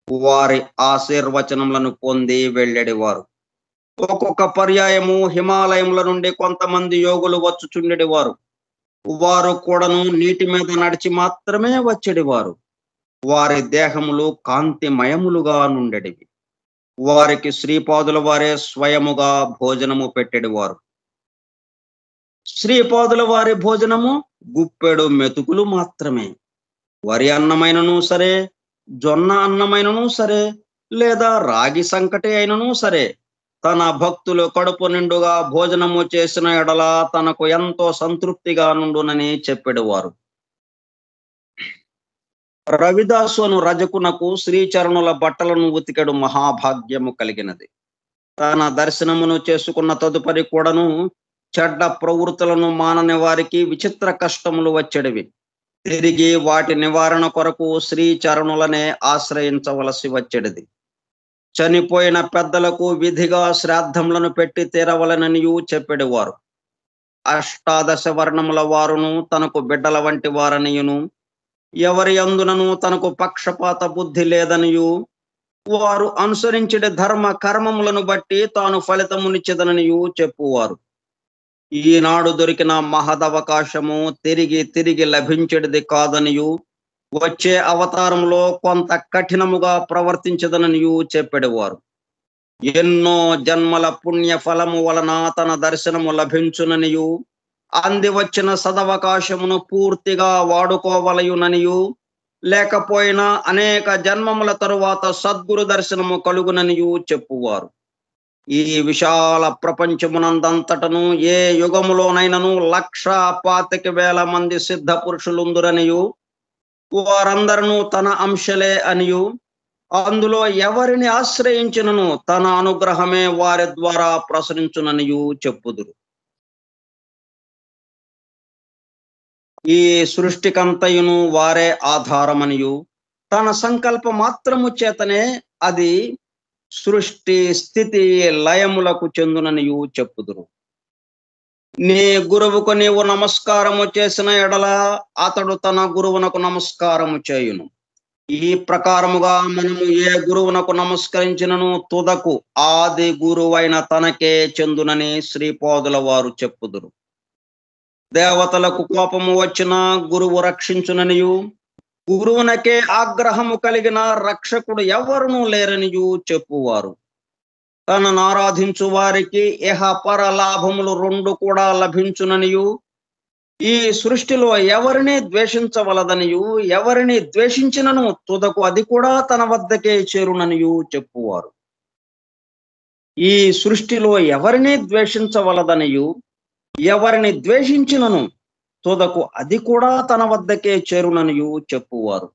వారి ఆశీర్వచనములను పొంది వెళ్ళెడివారు. ఒక్కొక్క పర్యాయము హిమాలయముల నుండి కొంతమంది యోగులు వచ్చుచుండెడివారు. వారు కూడాను నీటి మీద నడిచి మాత్రమే వచ్చెడివారు. వారి దేహములు కాంతిమయములుగా నుండెడివి. వారికి శ్రీపాదుల వారే స్వయముగా భోజనము పెట్టెడివారు. శ్రీపాదుల వారి భోజనము గుప్పెడు మెతుకులు మాత్రమే. వరి అన్నమైనను సరే, జొన్న అన్నమైనను సరే, లేదా రాగి సంకటి అయినను సరే, తన భక్తులు కడుపు నిండుగా భోజనము చేసిన ఎడల తనకు ఎంతో సంతృప్తిగా నుండునని చెప్పెడివారు. రవిదాసు అను రజకునకు శ్రీచరణుల బట్టలను ఉతికెడు మహాభాగ్యము కలిగినది. తన దర్శనమును చేసుకున్న తదుపరి కూడాను చెడ్డ ప్రవృత్తులను మానని వారికి విచిత్ర కష్టములు వచ్చెడివి. తిరిగి వాటి నివారణ కొరకు శ్రీచరణులనే ఆశ్రయించవలసి వచ్చెడిది. చనిపోయిన పెద్దలకు విధిగా శ్రాద్ధములను పెట్టి తీరవలననియు చెప్పెడివారు. అష్టాదశ వర్ణముల వారును తనకు బిడ్డల వంటి వారనియును, ఎవరి అందునను తనకు పక్షపాత బుద్ధి లేదనియు, వారు అనుసరించే ధర్మ కర్మములను బట్టి తాను ఫలితమునిచ్చేదననియు చెప్పువారు. ఈనాడు దొరికిన మహదవకాశము తిరిగి తిరిగి లభించేది కాదనియు, వచ్చే అవతారంలో కొంత కఠినముగా ప్రవర్తించదననియు చెప్పెడివారు. ఎన్నో జన్మల పుణ్య ఫలము వలన తన దర్శనము లభించుననియు, అంది వచ్చిన సదవకాశమును పూర్తిగా వాడుకోవలయుననియు, లేకపోయినా అనేక జన్మముల తరువాత సద్గురు దర్శనము కలుగుననియు చెప్పువారు. ఈ విశాల ప్రపంచమునందంతటను ఏ యుగములోనైనను 1,25,000 మంది సిద్ధ పురుషులుందురనియు, వారందరూ తన అంశలే అనియు, అందులో ఎవరిని ఆశ్రయించినను తన అనుగ్రహమే వారి ద్వారా ప్రసరించుననియు చెప్పుదురు. ఈ సృష్టికంతయును వారే ఆధారమనియు, తన సంకల్ప మాత్రము చేతనే అది సృష్టి స్థితి లయములకు చెందుననియు చెప్పుదురు. నీ గురువుకు నీవు నమస్కారము చేసిన ఎడల అతడు తన గురువునకు నమస్కారము చేయును. ఈ ప్రకారముగా మనము ఏ గురువునకు నమస్కరించినను తుదకు ఆది గురువైన తనకే చెందునని శ్రీపాదుల వారు చెప్పుదురు. దేవతలకు కోపము వచ్చిన గురువు రక్షించుననియు, గురువునకే ఆగ్రహము కలిగిన రక్షకుడు ఎవరునూ లేరనియు చెప్పువారు. తనను ఆరాధించు వారికి ఇహ పర లాభములు 2 కూడా లభించుననియు, ఈ సృష్టిలో ఎవరిని ద్వేషించవలదనియు, ఎవరిని ద్వేషించినను తుదకు అది కూడా తన వద్దకే చేరుననియు చెప్పువారు. ఈ సృష్టిలో ఎవరిని ద్వేషించవలదనియు, ఎవరిని ద్వేషించినను తుదకు అది కూడా తన వద్దకే చేరుననియు చెప్పువారు.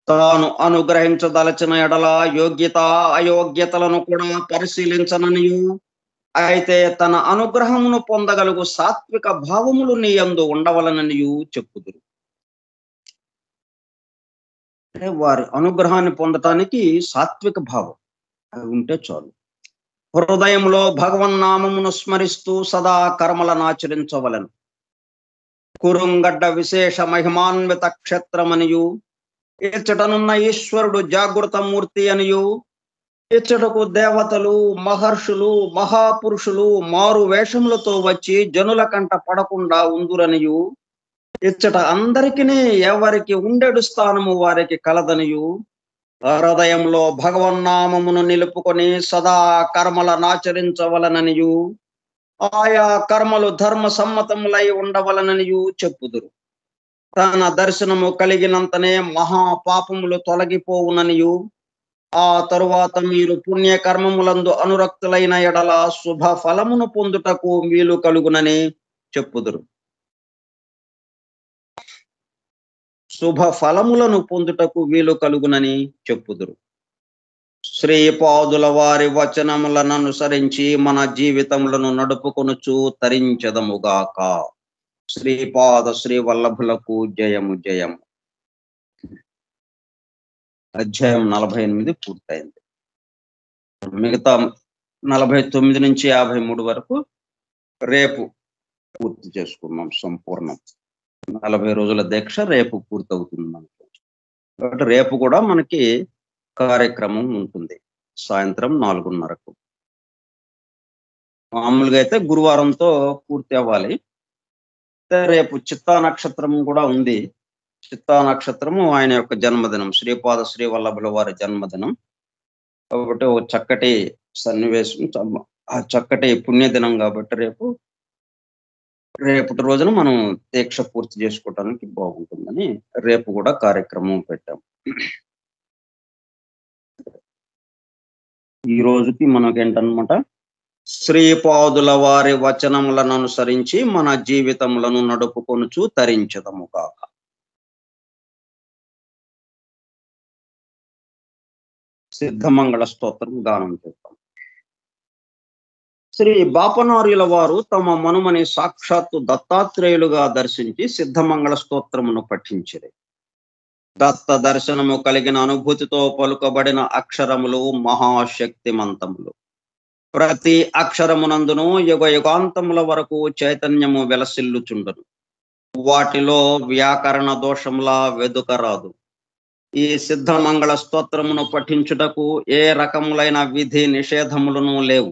తాను అనుగ్రహించదలచిన ఎడల యోగ్యత అయోగ్యతలను కూడా పరిశీలించననియు, అయితే తన అనుగ్రహమును పొందగలుగు సాత్విక భావములు నీ యందు ఉండవలననియు చెప్పుదురు. వారి అనుగ్రహాన్ని పొందటానికి సాత్విక భావం అవి ఉంటే చాలు. హృదయంలో భగవన్నామమును స్మరిస్తూ సదా కర్మలను ఆచరించవలెను. కురుంగడ్డ విశేష మహిమాన్విత క్షేత్రమనియు, ఇచ్చటనున్న ఈశ్వరుడు జాగృత మూర్తి అనియు, ఇచ్చటకు దేవతలు మహర్షులు మహాపురుషులు మారు వేషములతో వచ్చి జనుల కంట పడకుండా ఉందురనియు, ఇచ్చట అందరికీ ఎవరికి ఉండెడు స్థానము వారికి కలదనియు, హృదయంలో భగవన్నామమును నిలుపుకొని సదా కర్మలనాచరించవలననియు, ఆయా కర్మలు ధర్మ సమ్మతములై ఉండవలననియు చెప్పుదురు. తన దర్శనము కలిగినంతనే మహాపాపములు తొలగిపోవుననియు ఆ తరువాత మీరు పుణ్యకర్మములందు అనురక్తులైన ఎడల శుభ ఫలమును పొందుటకు వీలు కలుగునని చెప్పుదురు. శుభ ఫలములను పొందుటకు వీలు కలుగునని చెప్పుదురు. శ్రీపాదుల వారి వచనములను అనుసరించి మన జీవితములను నడుపుకొనుచు తరించదముగాక. శ్రీపాద శ్రీ వల్లభులకు జయము జయము. అధ్యాయం 48 పూర్తయింది. మిగతా 49 నుంచి 53 వరకు రేపు పూర్తి చేసుకున్నాం సంపూర్ణం. 40 రోజుల దీక్ష రేపు పూర్తవుతుంది మనకి. కాబట్టి రేపు కూడా మనకి కార్యక్రమం ఉంటుంది సాయంత్రం 4:30కు. మామూలుగా అయితే గురువారంతో పూర్తి అవ్వాలి. రేపు చిత్తా నక్షత్రం కూడా ఉంది. చిత్తా నక్షత్రము ఆయన యొక్క జన్మదినం, శ్రీపాద శ్రీ వల్లభుల వారి జన్మదినం. కాబట్టి ఒక చక్కటి సన్నివేశం, ఆ చక్కటి పుణ్యదినం కాబట్టి రేపటి రోజున మనం దీక్ష పూర్తి చేసుకోవడానికి బాగుంటుందని రేపు కూడా కార్యక్రమం పెట్టాం. ఈ రోజుకి మనకేంటన్నమాట, శ్రీపాదుల వారి వచనములను అనుసరించి మన జీవితములను నడుపుకొనుచు తరించదముగాక. సిద్ధమంగళ స్తోత్రం గానం చేద్దాం. శ్రీ బాపనార్యుల వారు తమ మనుమని సాక్షాత్తు దత్తాత్రేయులుగా దర్శించి సిద్ధమంగళ స్తోత్రమును పఠించిరి. దత్త దర్శనము కలిగిన అనుభూతితో పలుకబడిన అక్షరములు మహాశక్తిమంతములు. ప్రతి అక్షరమునందును యుగ యుగాంతముల వరకు చైతన్యము వెలసిల్లుచుండును. వాటిలో వ్యాకరణ దోషములా వెదుకరాదు. ఈ సిద్ధమంగళ స్తోత్రమును పఠించుటకు ఏ రకములైన విధి నిషేధములను లేవు.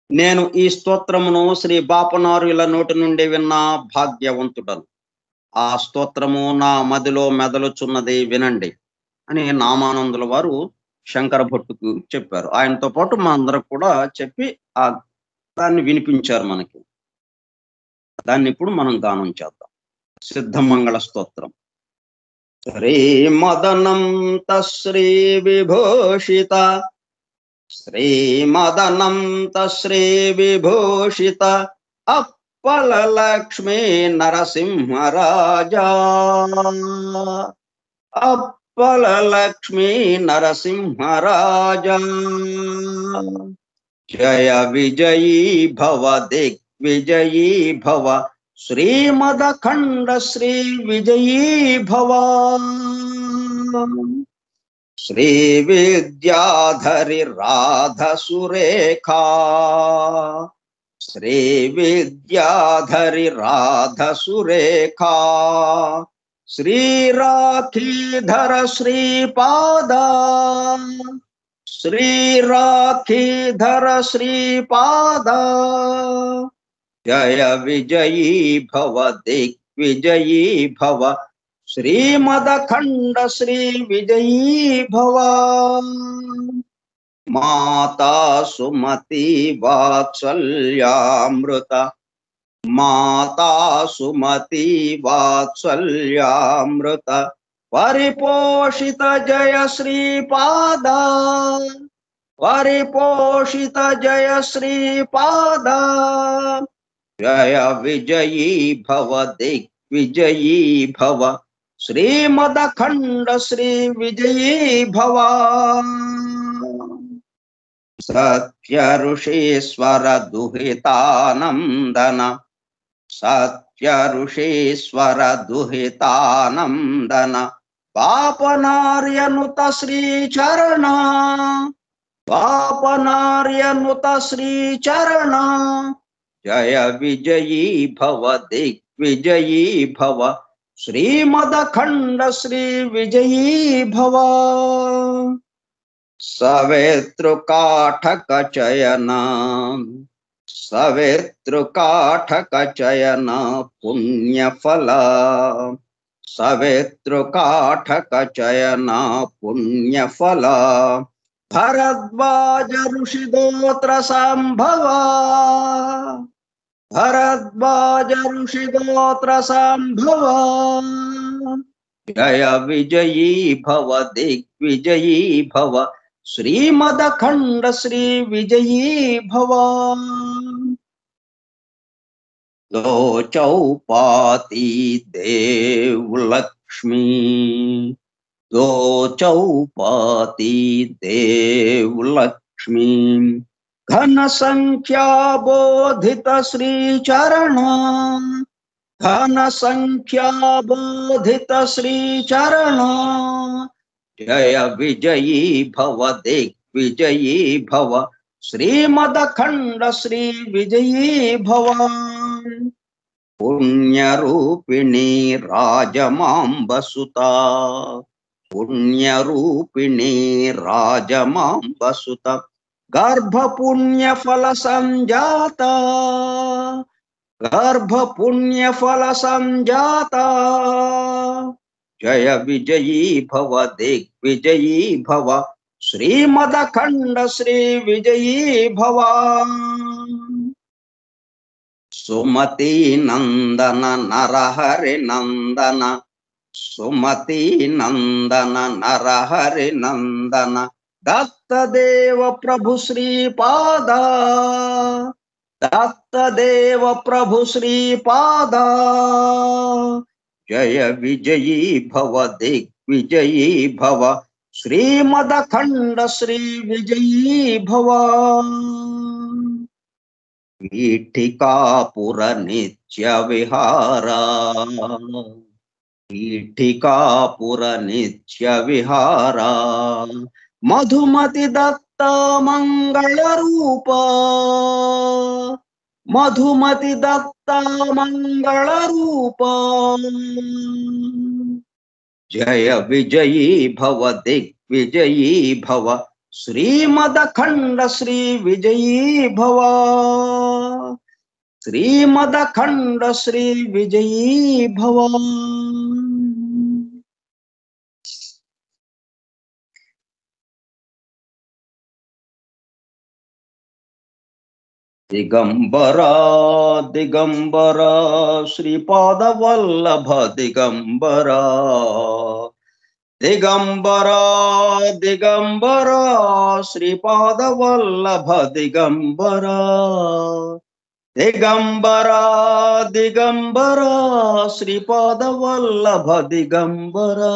నేను ఈ స్తోత్రమును శ్రీ బాపనార్యుల నోటి నుండి విన్న భాగ్యవంతుడను. ఆ స్తోత్రము నా మదిలో మెదలుచున్నది, వినండి అని నామానందుల వారు శంకర భట్టుకు చెప్పారు. ఆయనతో పాటు మా అందరూ కూడా చెప్పి దాన్ని వినిపించారు మనకి. దాన్ని ఇప్పుడు మనం గానం చేద్దాం. సిద్ధమంగళ స్తోత్రం. శ్రీ మదనంత శ్రీ విభూషిత, శ్రీ మదనంత శ్రీ విభూషిత అప్పల లక్ష్మీ నరసింహరాజా, అప్పల లక్ష్మీ నరసింహరాజా. జయ విజయీ భవ దిగ్విజయీ భవ, శ్రీమదఖండ శ్రీ విజయీ భవ. శ్రీ విద్యాధరి రాధ సురేఖా, శ్రీ విద్యాధరి రాధ సురేఖా. శ్రీ రాఖీధర శ్రీపాద, శ్రీ రాఖీధర శ్రీపాద. జయ విజయీ భవ దిగ్విజయీ భవ, శ్రీమదఖండ శ్రీ విజయీ భవ. మాతా సుమతి వాత్సల్యామృత, మాతా సుమతి వాత్సల్యామృత పరిపోషిత జయ శ్రీపాద, పరిపోషిత జయ శ్రీపాద. జయ విజయీ భవ దిగ్విజయీ భవ, శ్రీమదఖండ శ్రీ విజయీ భవ. సత్య ఋషీశ్వర దుహితానందన, సత్య ఋషీశ్వర దుహితానందన పాపనార్యనుత శ్రీచరణ, పాపనార్యనుత శ్రీచరణ. జయ విజయీ భవ దిగ్విజయీ భవ, శ్రీమదఖండ శ్రీ విజయీ భవ. సవేతృకాఠక చయన, సవేతృకాఠక చయన పుణ్యఫల, సవేతృకాఠక చయన పుణ్యఫల. భరద్వాజ ఋషిగోత్ర సంభవ, భరద్వాజ ఋషిగోత్ర సంభవ జయ విజయీ భవ దిగ్విజయీ భవ శ్రీమదఖండ శ్రీ విజయీ భవ దో చౌపాతి దేవలక్ష్మీ దో చౌపాతి దేవలక్ష్మీ ఘన సంఖ్యా బోధిత శ్రీచరణ ఘన సంఖ్యా బోధిత శ్రీచరణ జయ విజయీ భవ దిగ్విజయీ భవ శ్రీమదఖండ శ్రీ విజయీ భవ పుణ్యరూపిణి రాజమాంబసుత పుణ్యరూపిణి రాజమాంబసుత గర్భపుణ్యఫల సంజాత గర్భపుణ్యఫల సంజాత జయ విజయీ భవ దిగ్విజయీ భవ శ్రీమదఖండ శ్రీ విజయీ భవ సుమతి నందన నరహరి నందన సుమతి నందన నరహరి నందన దత్తదేవ ప్రభు శ్రీపాద దత్తదేవ ప్రభు శ్రీపాద జయ విజయీ భవ దిగ్విజయీ భవ శ్రీమదఖండ శ్రీ విజయీ భవ పీఠికాపుర నిత్య విహారా పీఠికాపుర నిత్య విహారా మధుమతి దత్త మంగళ రూప మధుమతి దత్త మంగళ రూప జయ విజయీ భవ దిగ్విజయీ భవ శ్రీమదఖండ శ్రీ విజయీ భవ శ్రీమదఖండ శ్రీ విజయీ భవ దిగంబరా దిగంబరా శ్రీపాద వల్లభ దిగంబరా దిగంబరా దిగంబరా శ్రీపాద వల్లభ దిగంబరా దిగంబరా దిగంబరా శ్రీపాద వల్లభ దిగంబరా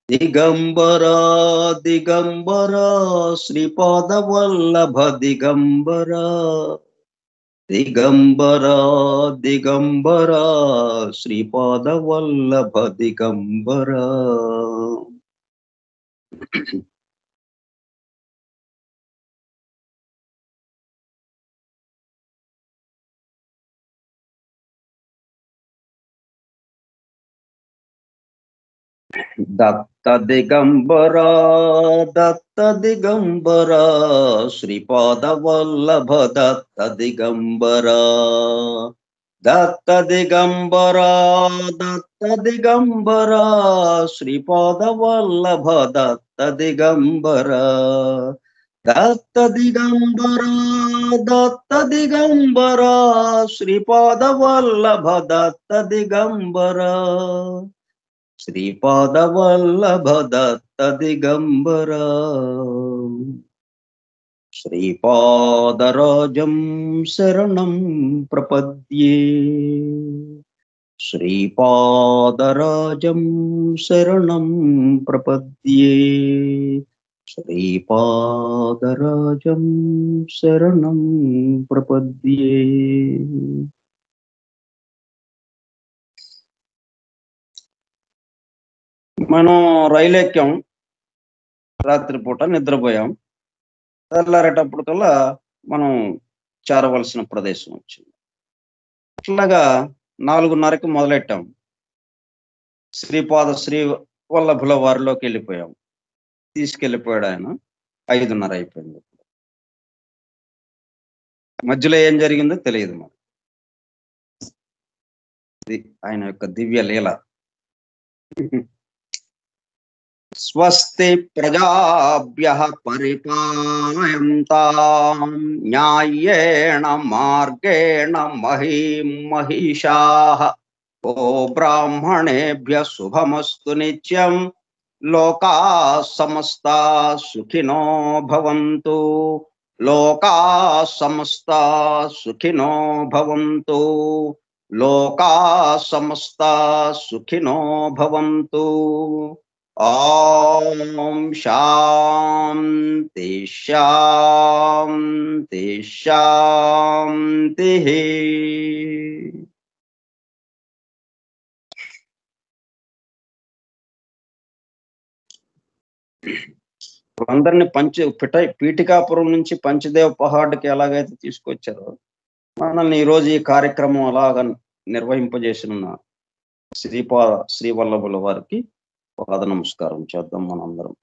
దిగంబరా దిగంబరా శ్రీపాద వల్లభ దిగంబరా దిగంబరా దిగంబరా శ్రీపాద వల్లభ దిగంబరా దత్త దిగంబరా దత్త దిగంబరా శ్రీపాద వల్లభ దత్త దిగంబరా దత్త దిగంబరా దత్త దిగంబరా శ్రీపాద వల్లభ దత్త దిగంబరా దత్త దిగంబరా దత్త దిగంబరా శ్రీపాద వల్లభ దత్త దిగంబరా శ్రీపాద వల్లభ దత్త దిగంబరా శ్రీపాదరాజం శరణం ప్రపద్యే శ్రీపాదరాజం శరణం ప్రపద్యే శ్రీపాదరాజం శరణం ప్రపద్యే మనం రైలు ఎక్కాం, రాత్రిపూట నిద్రపోయాం, తెల్లారేటప్పటికల్లా మనం చేరవలసిన ప్రదేశం వచ్చింది. అట్లాగా 4:30కి మొదలెట్టాం. శ్రీపాద శ్రీ వల్లభుల వారిలోకి వెళ్ళిపోయాం. తీసుకెళ్ళిపోయాడు ఆయన. 5:30 అయిపోయింది. మధ్యలో ఏం జరిగిందో తెలియదు మరి. ఆయన యొక్క దివ్య లీల. స్వస్తి ప్రజాభ్యః పరిపాలయంతాం న్యాయేణ మార్గేణ మహీం మహిషాః ఓ బ్రాహ్మణేభ్యః శుభమస్తు నిత్యం లోకాః సమస్తాః సుఖినో భవంతు లోకాః సమస్తాః సుఖినో భవంతు లోకాః సమస్తాః సుఖినో భవంతు. ఓం శాంతి శాంతి శాంతి. అందరిని పీఠికాపురం నుంచి పంచదేవ్ పహాడ్కి ఎలాగైతే తీసుకొచ్చారో మనల్ని ఈరోజు ఈ కార్యక్రమం అలాగా నిర్వహింపజేసిన శ్రీవల్లభుల వారికి పాద నమస్కారం చేద్దాం మనందరం.